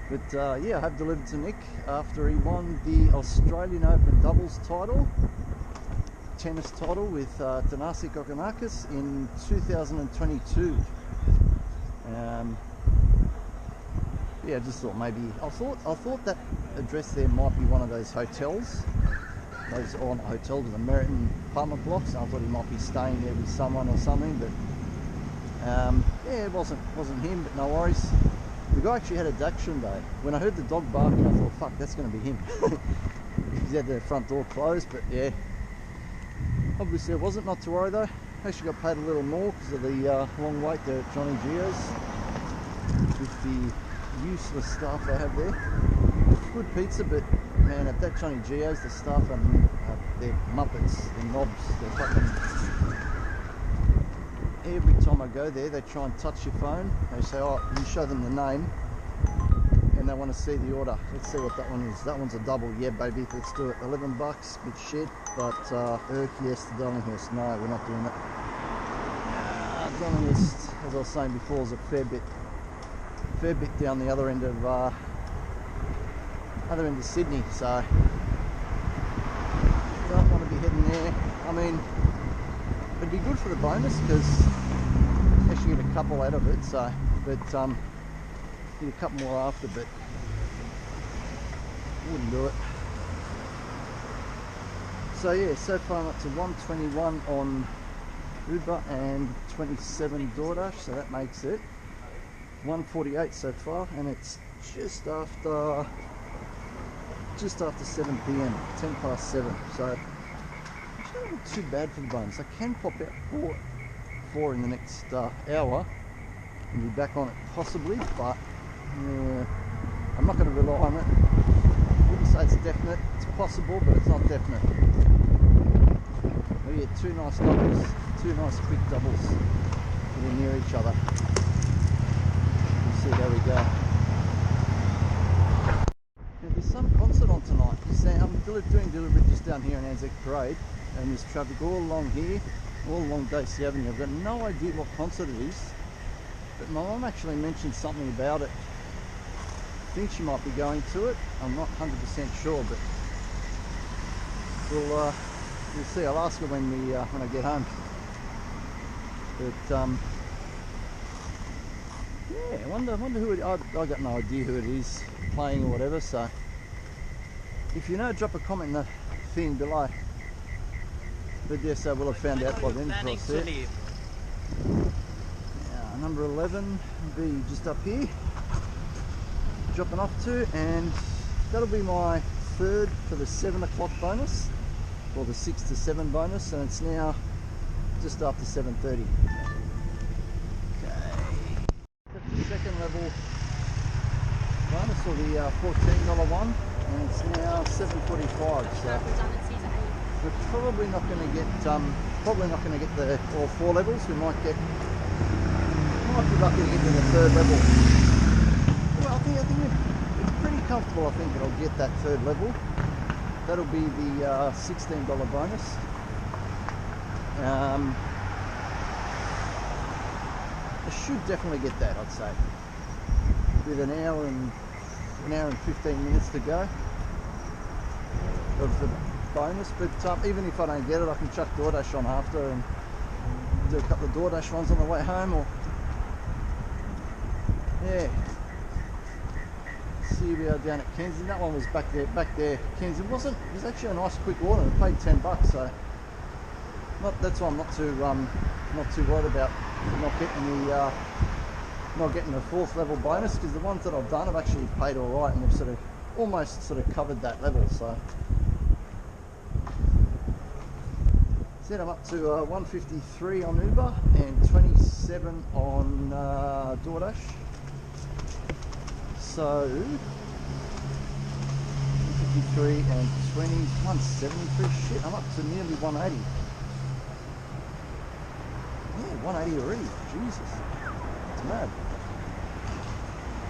[SPEAKER 3] But yeah, I have delivered to Nick after he won the Australian Open doubles title, tennis title, with Thanasi Kokkinakis in 2022. Yeah, I just thought maybe I thought that address there might be one of those hotels, those not hotels, with American apartment blocks. I thought he might be staying there with someone or something, but yeah, it wasn't him. But no worries. The guy actually had a Dachshund day. When I heard the dog barking, I thought, fuck, that's going to be him. He had the front door closed, but yeah, obviously it wasn't. Not to worry though. Actually got paid a little more because of the long wait there at Johnny Gio's with the useless staff they have there. Good pizza, but man, at that Johnny Gio's, the staff are they're muppets, they're knobs, they're fucking... Every time I go there, they try and touch your phone. They say, oh, you show them the name, and they want to see the order. Let's see what that one is. That one's a double. Yeah, baby, let's do it. $11, bit shit, but yes to Darlinghurst. No, we're not doing it. Darlinghurst, as I was saying before, is a fair bit down the other end of Sydney, so don't want to be heading there. I mean, it'd be good for the bonus because you actually get a couple out of it. So, but get a couple more after, but wouldn't do it. So yeah, so far I'm up to 121 on Uber and 27 Doordash, so that makes it 148 so far, and it's just after 7 p.m, 10 past 7. So it's not too bad for the bonus. I can pop out four in the next hour and be back on it possibly, but I'm not going to rely on it. I wouldn't say it's definite. It's possible, but it's not definite. We get two nice doubles, two nice quick doubles that are near each other. We'll see how we go. Now, there's some concert on tonight. I'm doing delivery just down here in Anzac Parade, and there's traffic all along here, all along Dacey Avenue. I've got no idea what concert it is, but my mum actually mentioned something about it. I think she might be going to it. I'm not 100% sure, but we'll see. I'll ask her when I get home. But yeah, I wonder who it. I got no idea who it is playing or whatever. So if you know, drop a comment in the thing below. But yes, I will have found out by then.
[SPEAKER 2] Planning to leave.
[SPEAKER 3] Yeah, number 11 will be just up here, dropping off to, and that'll be my third for the 7 o'clock bonus, or the 6 to 7 bonus, and it's now just after 7:30. Okay, that's the second level bonus, or the $14 one, and it's now 7:45. So we're probably not going to get the all 4 levels. We might be lucky to get to the 3rd level. Well, I think it's pretty comfortable. I think that I'll get that 3rd level. That'll be the $16 bonus. I should definitely get that, I'd say, with an hour and 15 minutes to go of the bonus. But even if I don't get it, I can chuck Doordash on after and do a couple of Doordash ones on the way home, or yeah. See, we are down at Kensington. That one was back there. Kensington it was actually a nice quick order. I paid $10, so that's why I'm not too worried about not getting the 4th level bonus, because the ones that I've done have actually paid all right, and they've almost covered that level. So I'm up to 153 on Uber and 27 on Doordash. So 153 and 20, 173. Shit, I'm up to nearly 180. Yeah, 180 already. Jesus, it's mad.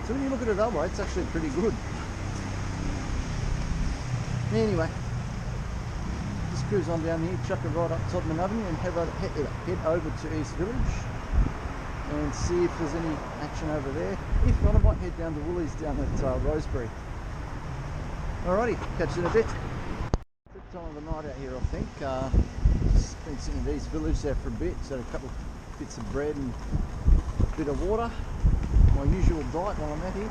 [SPEAKER 3] So when you look at it that way, it's actually pretty good. Anyway, just cruise on down here, chuck a ride up Todman Avenue, and head over to East Village and see if there's any action over there. If not, I might head down to Woolies down at Rosebery. Alrighty, catch you in a bit. Good time of the night out here, I think. Just been sitting in East Village there for a bit, so a couple of bits of bread and a bit of water. My usual diet while I'm out here.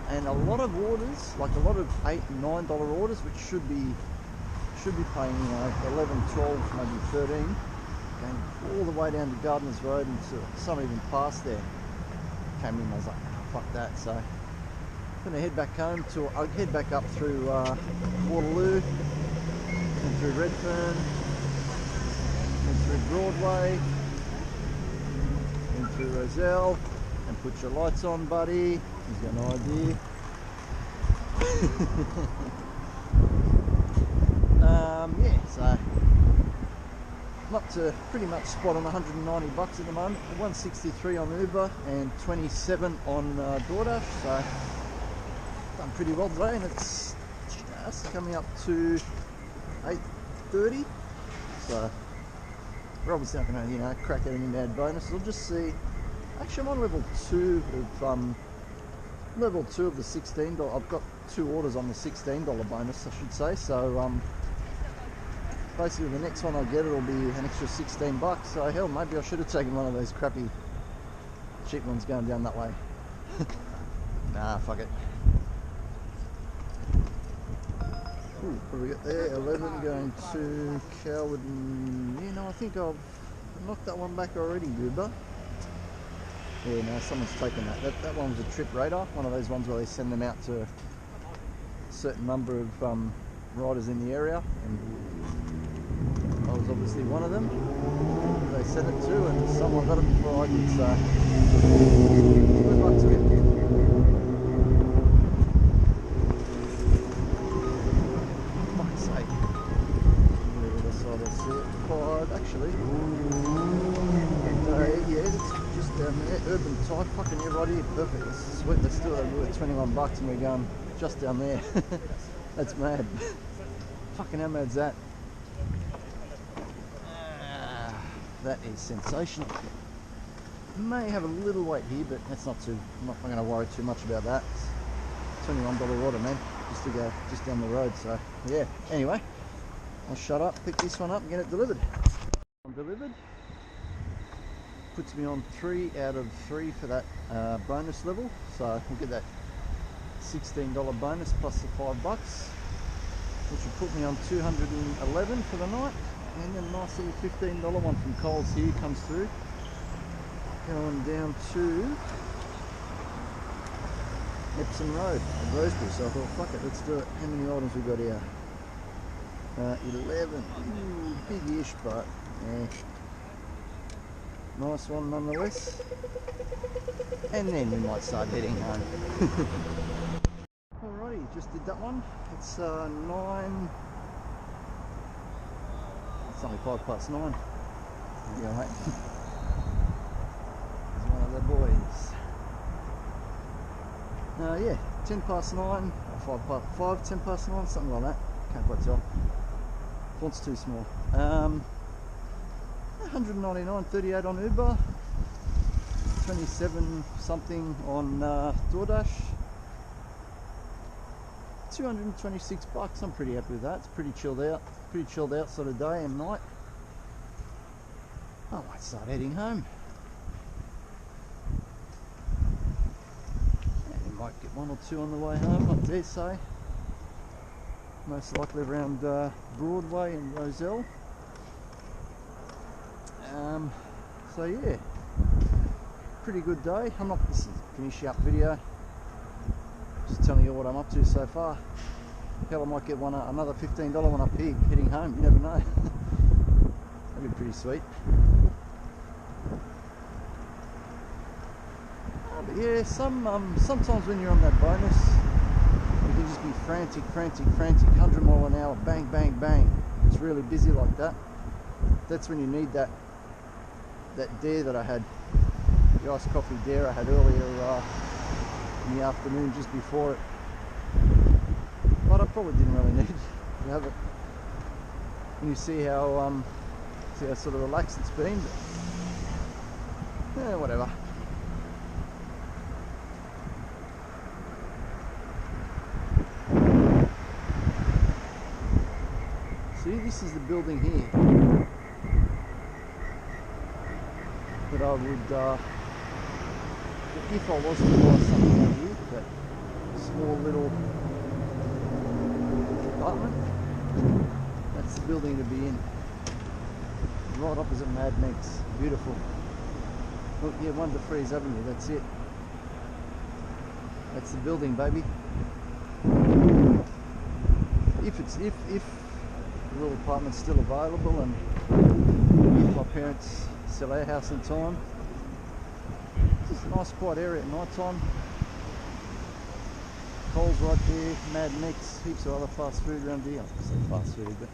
[SPEAKER 3] And a lot of orders, like a lot of $8 and $9 orders, which should be paying 11, 12, maybe 13. Going all the way down to Gardeners Road, and some even past there. Came in, I was like, oh, fuck that. So I'm gonna head back home I'll head back up through Waterloo, and through Redfern, and through Broadway, and through Rozelle, And put your lights on, buddy. He's got no idea. Yeah, so I'm up to pretty much spot on 190 bucks at the moment. 163 on Uber and 27 on DoorDash. So done pretty well today, and it's just coming up to 8:30. So we're obviously not going to, crack out any mad bonuses. I'll just see. Actually, I'm on level 2 of the $16. I've got 2 orders on the $16 bonus, I should say. So basically, the next one I get, it'll be an extra 16 bucks. So hell, maybe I should have taken one of those crappy, cheap ones going down that way. Nah, fuck it. Ooh, what do we got there? 11 going to Coward. I think I've knocked that one back already, Uber. Yeah, no, someone's taken that. That one was a trip radar, one of those ones where they send them out to a certain number of riders in the area, and I was obviously one of them. They sent it to, and someone got it before I did, so good luck to him. Fuck's sake. Whatever the side I see it. 5, actually. Yeah, it's just down there. Urban type, fucking yeah, right here, perfect. It's sweet. They still have worth 21 bucks, and we're going just down there. That's mad. Fucking how mad's that? That is sensational. May have a little wait here, but that's not too. I'm not going to worry too much about that. It's $21 order, man, just to go just down the road. So yeah. Anyway, I'll shut up, pick this one up, and get it delivered. Delivered. Puts me on 3 out of 3 for that bonus level, so we'll get that $16 bonus plus the $5, which will put me on 211 for the night, and then a nice little $15 one from Coles here comes through, going down to Epsom Road at Rosebery. So I thought, fuck it, let's do it. How many items we got here? 11. Ooh, big-ish, but yeah. Nice one nonetheless. And then we might start heading home. Alrighty, just did that one. It's 9. It's only 5 past 9. There you go, mate. There's one of the boys. Yeah, 10 past 9, 5, 10 past 9, something like that. Can't quite tell. Font's too small. 199.38 on Uber, 27 something on DoorDash, 226 bucks. I'm pretty happy with that. It's pretty chilled out sort of day and night. I might start heading home. And you might get 1 or 2 on the way home, I dare say. Most likely around Broadway and Roselle. So yeah, pretty good day. I'm not finishing up video, just telling you what I'm up to so far. Hell, I might get another $15 one up here heading home, you never know. That'd be pretty sweet. But yeah, sometimes when you're on that bonus, you can just be frantic, 100 mile an hour, bang, bang, bang. It's really busy like that. That's when you need that dare that I had, the iced coffee dare I had earlier in the afternoon just before it. But I probably didn't really need to have it. And you see how sort of relaxed it's been, but yeah, whatever. See, this is the building here that I would, if I was to buy something out here, that small little apartment, that's the building to be in. Right opposite Mad Meg's. Beautiful. Look, yeah, 1 DeFreeze Avenue, that's it. That's the building, baby. If the little apartment's still available, and if my parents sell our house in time, just Nice quiet area at night time. Coles right there, Mad Mex, heaps of other fast food around here. I was going to say fast food, but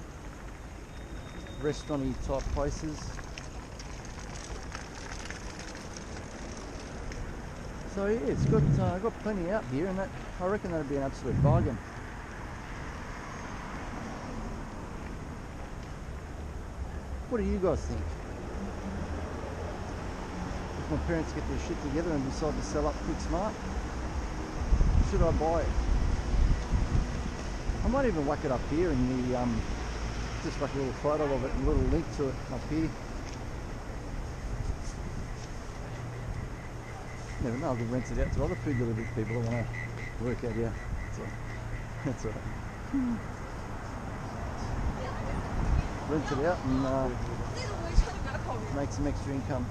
[SPEAKER 3] restaurant-y type places. So yeah, it's got plenty out here, and that I reckon that'd be an absolute bargain. What do you guys think? If my parents get their shit together and decide to sell up Quick Smart, should I buy it? I might even whack it up here in the just like a little photo of it and a little link to it up here. Never know, I could rent it out to other food delivery people that want to work out here. So that's alright. Rent it out and make some extra income.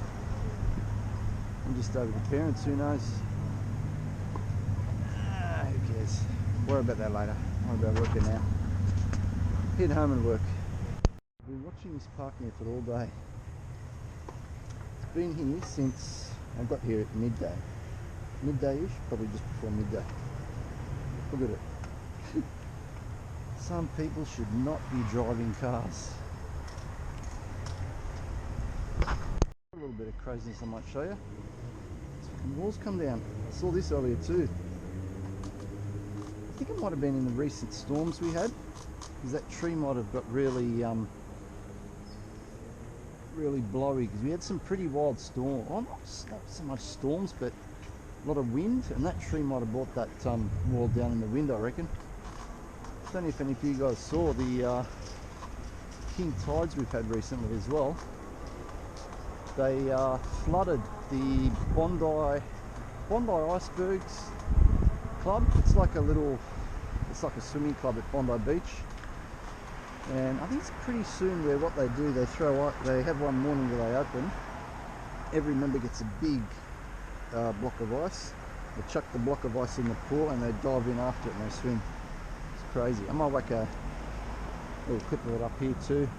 [SPEAKER 3] I'm just over the parents, who knows? Who cares? Worry about that later. Worry about working now. Head home and work. I've been watching this parking effort all day. It's been here since I got here at midday. Midday-ish, probably just before midday. Look at it. Some people should not be driving cars. A little bit of craziness I might show you. The walls come down. I saw this earlier too. I think it might have been in the recent storms we had, because that tree might have got really really blowy, because we had some pretty wild storms. Oh, not so much storms, but a lot of wind, and that tree might have brought that wall down in the wind, I reckon. I don't know if any of you guys saw the king tides we've had recently as well. They flooded the Bondi Icebergs Club. It's like a swimming club at Bondi Beach, and I think it's pretty soon where what they do, they have one morning where they open. Every member gets a big block of ice. They chuck the block of ice in the pool and they dive in after it and they swim. It's crazy. I might whack a little clip of it up here too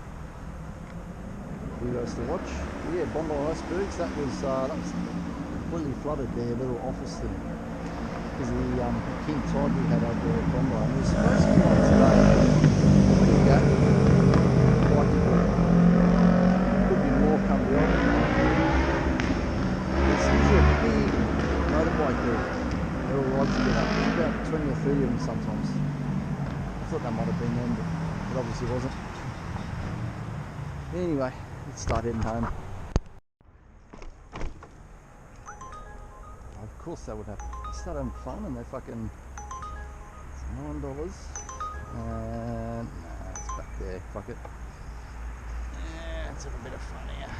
[SPEAKER 3] for you guys to watch. But yeah, Bondi Icebergs, that was completely flooded, their little office thing, because of the king tide we had over there at Bondi. And there's supposed to be one today. There you go. Could be more coming on. There's usually a big motorbike there. They're all rods together. There's about 20 or 30 of them sometimes. I thought that might have been them, but it obviously wasn't. Anyway, let's start heading home. Of course that would happen. Start having fun and they fucking, it's $9 and nah, it's back there, fuck it. Yeah, let's have a bit of fun here.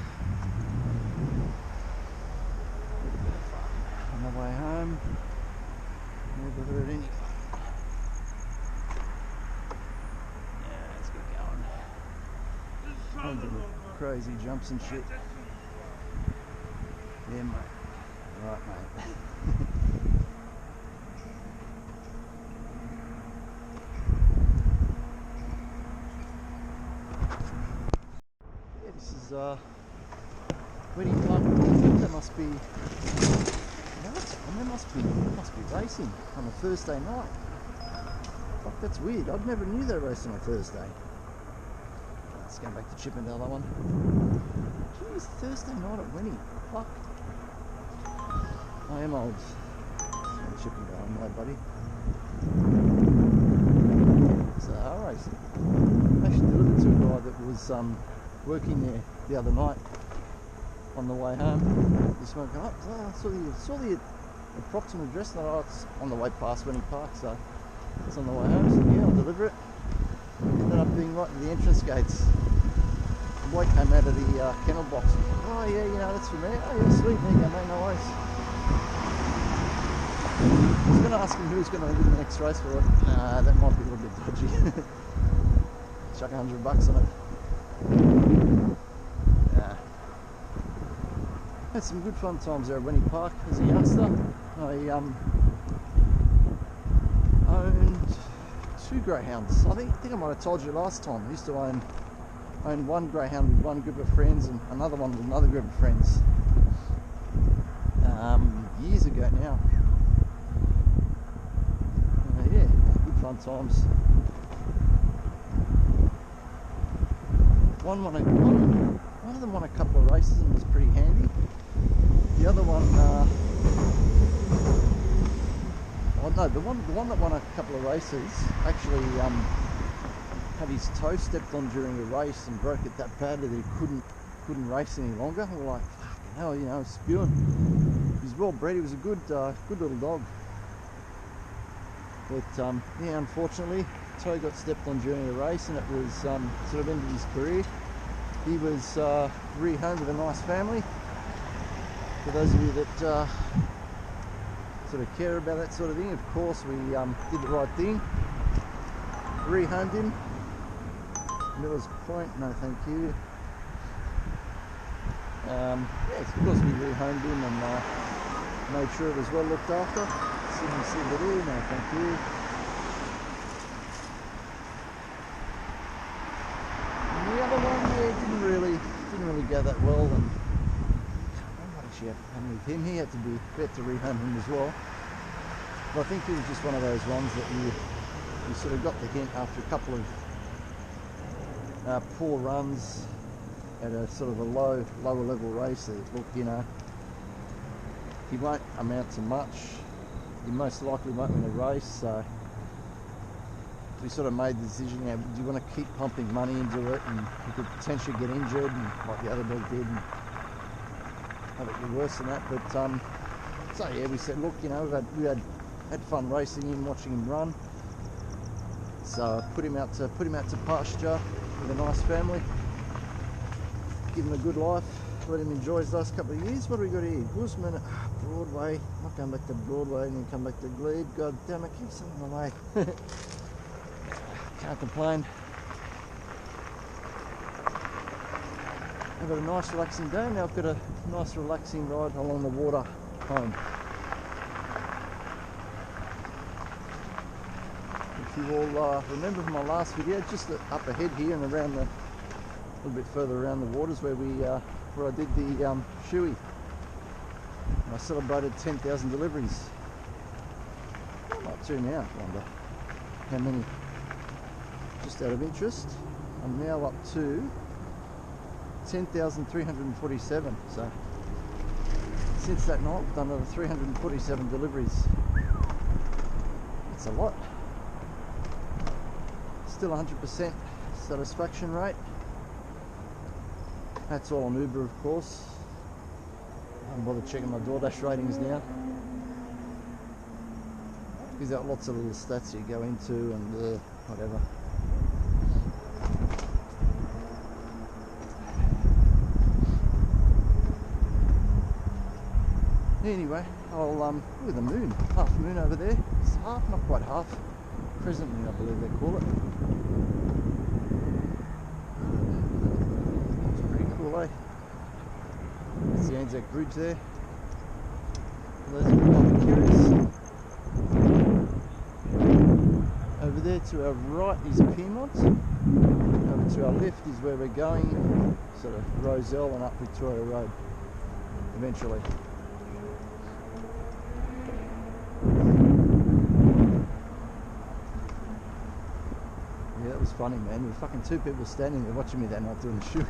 [SPEAKER 3] A little bit of fun. On the way home, never heard any fun. Yeah, let's get going. All the crazy jumps and shit. Yeah, mate. Right, mate. Yeah, this is wedding time. I think there must be. No, it's fun. There must be racing on a Thursday night. Fuck, that's weird. I never knew they raced on a Thursday. Let's go back to Chippendale, that one. Jeez, Thursday night at Winnie. Fuck. I am old. Chippendale, my buddy. So I racing. Actually delivered to a guy that was working there the other night on the way home. Just went up. I saw the approximate address. Oh, it's on the way past Winnie Park, so it's on the way home. So yeah, I'll deliver it. Ended up being right at the entrance gates. The bloke came out of the kennel box. Oh yeah, you know, that's for me. Oh yeah, sweet, there you go, mate, no worries. I was going to ask him who's going to win the next race for it. Nah, that might be a little bit dodgy. Chuck $100 on it. Nah. Had some good fun times there at Winnie Park as a youngster. I owned 2 greyhounds. I think I might have told you last time. I used to own one greyhound with one group of friends and another one with another group of friends. ago now. Yeah, good fun times. One of them won a couple of races and was pretty handy. The other one, oh no, the one that won a couple of races actually had his toe stepped on during a race and broke it that badly that he couldn't race any longer. We're like, fucking hell, you know, spewing. He's well bred. He was a good little dog. But yeah, unfortunately, toe got stepped on during a race, and it was sort of ended his career. He was rehomed with a nice family. For those of you that sort of care about that sort of thing, of course, we did the right thing. Rehomed him. Miller's Point, no thank you. Yes, of course we rehomed him and made sure it was well looked after. Sydney Silverdeer, no thank you. And the other one, yeah, didn't really go that well, and I don't know what actually happened with him. He had to rehome him as well. But I think it was just one of those ones that you sort of got the hint after a couple of poor runs at a sort of a lower level race that, look, you know, he won't amount to much. He most likely won't win a race, so we sort of made the decision, you know, do you want to keep pumping money into it, and you could potentially get injured, and like the other dog did, and have it be worse than that. But so yeah, we said, look, you know, we had fun racing him, watching him run. So put him out to pasture with a nice family, give him a good life, let him enjoy his last couple of years. What do we got here? Guzman, Broadway, not going back to Broadway and then come back to Glebe. God damn it, keep something away. Can't complain. I've got a nice relaxing day. Now I've got a nice relaxing ride along the water home. If you all remember from my last video, just up ahead here and around a little bit further around the waters where I did the shoey. I celebrated 10,000 deliveries. I'm up to now, I wonder how many. Just out of interest, I'm now up to 10,347. So since that night, I've done another 347 deliveries. That's a lot. Still 100% satisfaction rate. That's all on Uber, of course. I haven't bothered checking my DoorDash ratings now. Because there are lots of little stats you go into and whatever. Anyway, I'll look at the moon, half moon over there. It's half, not quite half. Crescent moon, I believe they call it. It's pretty cool, eh? That's the Anzac Bridge there. For those of you who might be curious. Over there to our right is Piedmont. Over to our left is where we're going, sort of Roselle and up Victoria Road, eventually. Yeah, that was funny, man. There were fucking two people standing there watching me that night doing the shoot.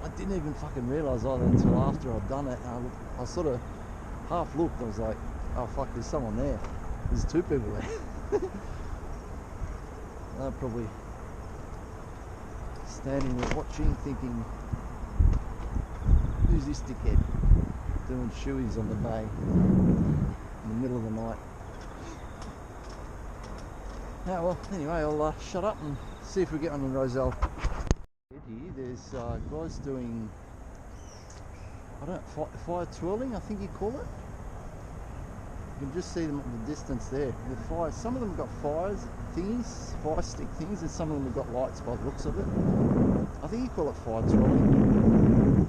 [SPEAKER 3] I didn't even fucking realise either until after I'd done it. I sort of half looked. I was like, oh fuck, there's someone there. There's two people there. They're probably standing there watching, thinking, who's this dickhead doing shoeys on the bay in the middle of the night? Now, well, anyway, I'll shut up and see if we get on in Roselle. Here, there's guys doing, I don't know, fire twirling, I think you call it. You can just see them at the distance there. The fire, some of them have got fire stick things, and some of them have got lights by the looks of it. I think you call it fire twirling.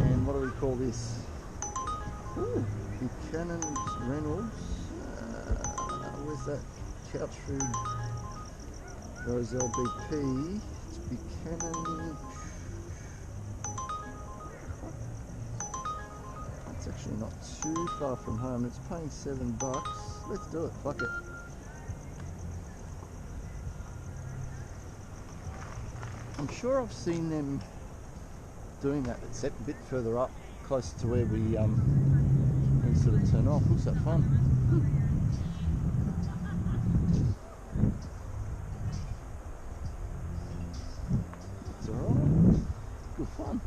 [SPEAKER 3] And what do we call this? Ooh, Buchanan Reynolds. Where's that? Couch Food Roselle BP. It's Buchanan. It's actually not too far from home. It's paying $7. Let's do it. Fuck it. I'm sure I've seen them doing that. It's a bit further up, closer to where we sort of turn off. Looks like fun. It's alright. Good fun.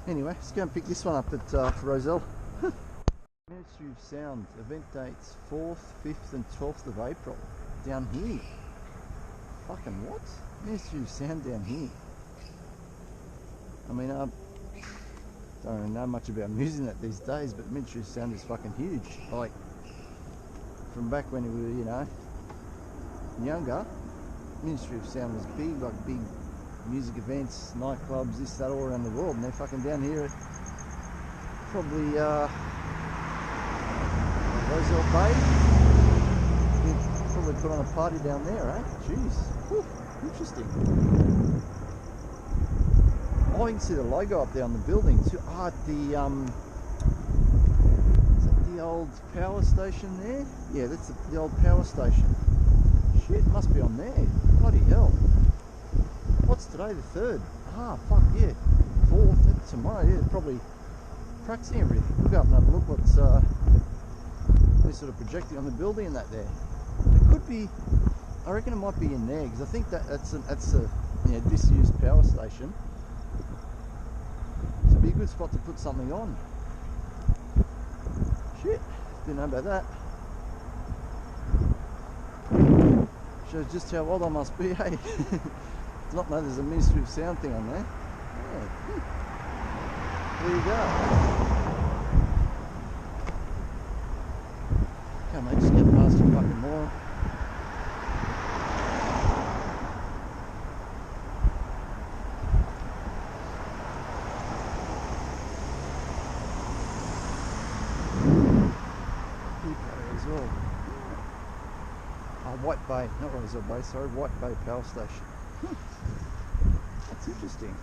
[SPEAKER 3] Anyway, let's go and pick this one up at Roselle. Ministry of Sound, event dates 4th, 5th and 12th of April. Down here. Fucking what? Ministry of Sound down here. I mean, I don't really know much about music these days, but Ministry of Sound is fucking huge. Like, from back when we were, you know, younger, Ministry of Sound was big, like big music events, nightclubs, this, that, all around the world, and they're fucking down here at probably Roselle Bay. You'd probably put on a party down there, eh? Jeez. Whew, interesting. Oh, you can see the logo up there on the building too. Ah, at the is that the old power station there? Yeah, that's the old power station. Shit, it must be on there. Bloody hell. What's today, the 3rd? Ah, fuck yeah. 4th, that's tomorrow, yeah, probably practicing everything. We'll go up and have a look what's they're sort of projecting on the building and that there. It could be, I reckon it might be in there, because I think that's a you know, disused power station. So it'd be a good spot to put something on. Shit, didn't know about that. Shows just how old I must be, hey? Not know there's a Ministry of Sound thing on there. Yeah. There you go. Come on, just get past your fucking moron. As well. White Bay, not Roselle Bay, sorry, White Bay Power Station. That's interesting.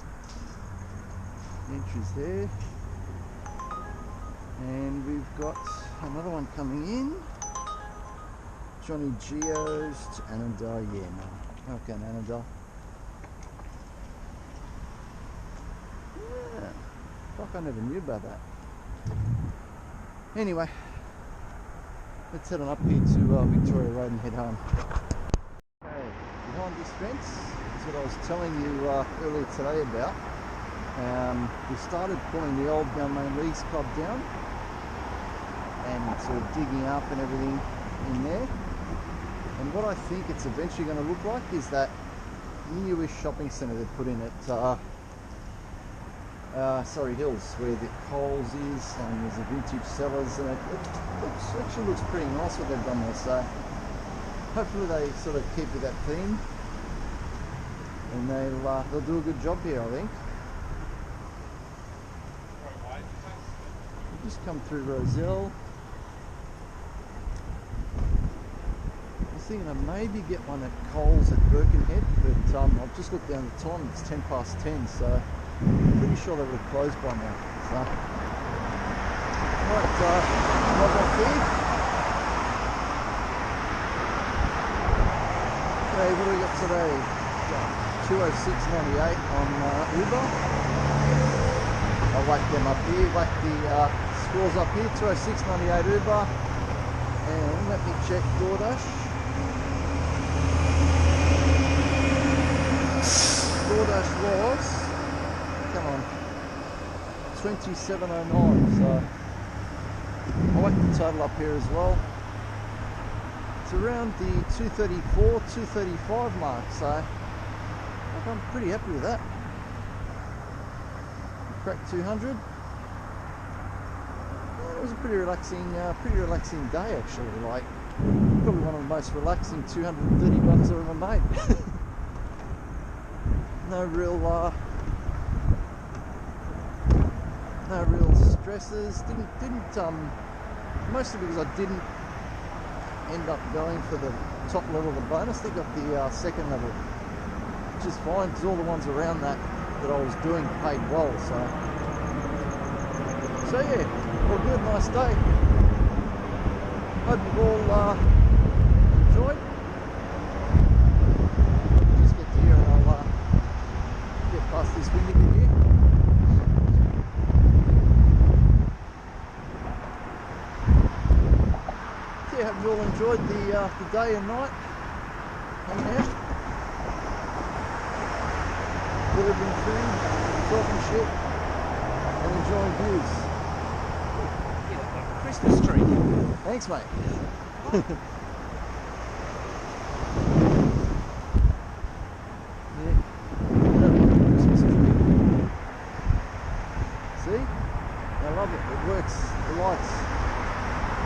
[SPEAKER 3] The entry's there. And we've got another one coming in. Johnny Geo's to Annandale. Yeah, no. Okay, Annandale. Yeah. Fuck, I never knew about that. Anyway, let's head on up here to Victoria Road and head home. Okay, behind this fence is what I was telling you earlier today about. We started pulling the old Balmain Leagues Club down and sort of digging up and everything in there. And what I think it's eventually going to look like is that newish shopping centre they put in at Surrey Hills, where the Coles is, and there's a vintage cellars, and it actually looks pretty nice what they've done there. So hopefully they sort of keep with that theme, and they'll do a good job here, I think. We'll just come through Roselle. I was thinking I'd maybe get one at Coles at Birkenhead, but I've just looked down the time, it's 10 past 10, so I'm pretty sure they would have closed by now. So, right, log off here. Okay, what do we got today? 206.98 on Uber. I'll whack them up here, whack the scores up here, 206.98 Uber. And let me check DoorDash. DoorDash was, come on, 27.09, so I like the total up here as well. It's around the 234, 235 mark, so I'm pretty happy with that. Cracked 200. It was a pretty relaxing day actually. Like probably one of the most relaxing 230 bucks I've ever made. No real stresses. Didn't mostly because I didn't end up going for the top level of the bonus. They got the second level, which is fine because all the ones around that that I was doing paid well. So yeah, all good, nice day. Hope you've all enjoyed. Just get to here and I'll get past this windy bit here. Yeah, hope you all enjoyed the day and night. Hanging out, delivering food, talking shit, and enjoying views.
[SPEAKER 2] You look like a Christmas tree.
[SPEAKER 3] Thanks, mate. Yeah, that was a Christmas tree. See? I love it. It works. The lights.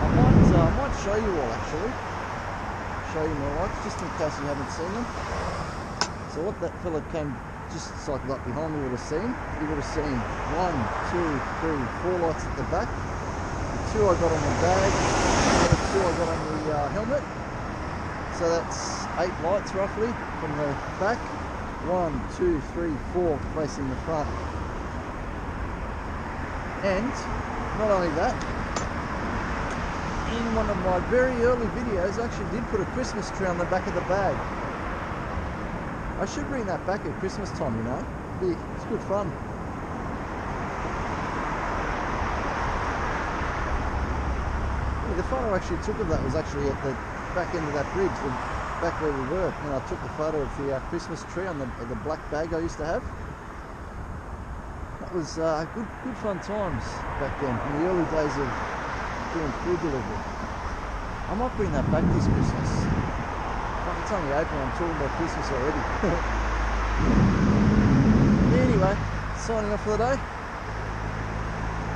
[SPEAKER 3] I might show you all actually. Show you my lights just in case you haven't seen them. So what that fella came just cycled up behind me would have seen. He would have seen 1, 2, 3, 4 lights at the back. The 2 I got on the bag. The 2 I got on the helmet. So that's 8 lights roughly from the back. 1, 2, 3, 4 facing the front. And not only that, in one of my very early videos I actually did put a Christmas tree on the back of the bag. I should bring that back at Christmas time, you know. It's good fun. Yeah, the photo I actually took of that was actually at the back end of that bridge, back where we were. And I took the photo of the Christmas tree on the black bag I used to have. That was good fun times back then, in the early days of doing food delivery. I might bring that back this Christmas. Fuck, it's only April, I'm talking about Christmas already. Anyway, signing off for the day.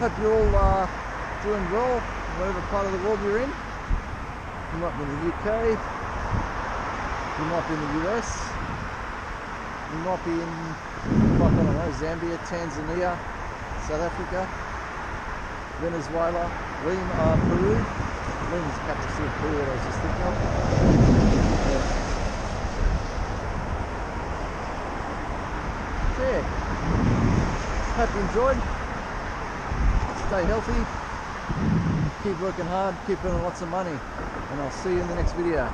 [SPEAKER 3] Hope you're all doing well, whatever part of the world you're in. You might be in the UK, you might be in the US, you might be in, fuck, I don't know, Zambia, Tanzania, South Africa, Venezuela, Lima, Peru. Lima's the capital city of Peru, what I was just thinking of. Yeah. Hope you enjoyed. Stay healthy. Keep working hard. Keep earning lots of money. And I'll see you in the next video.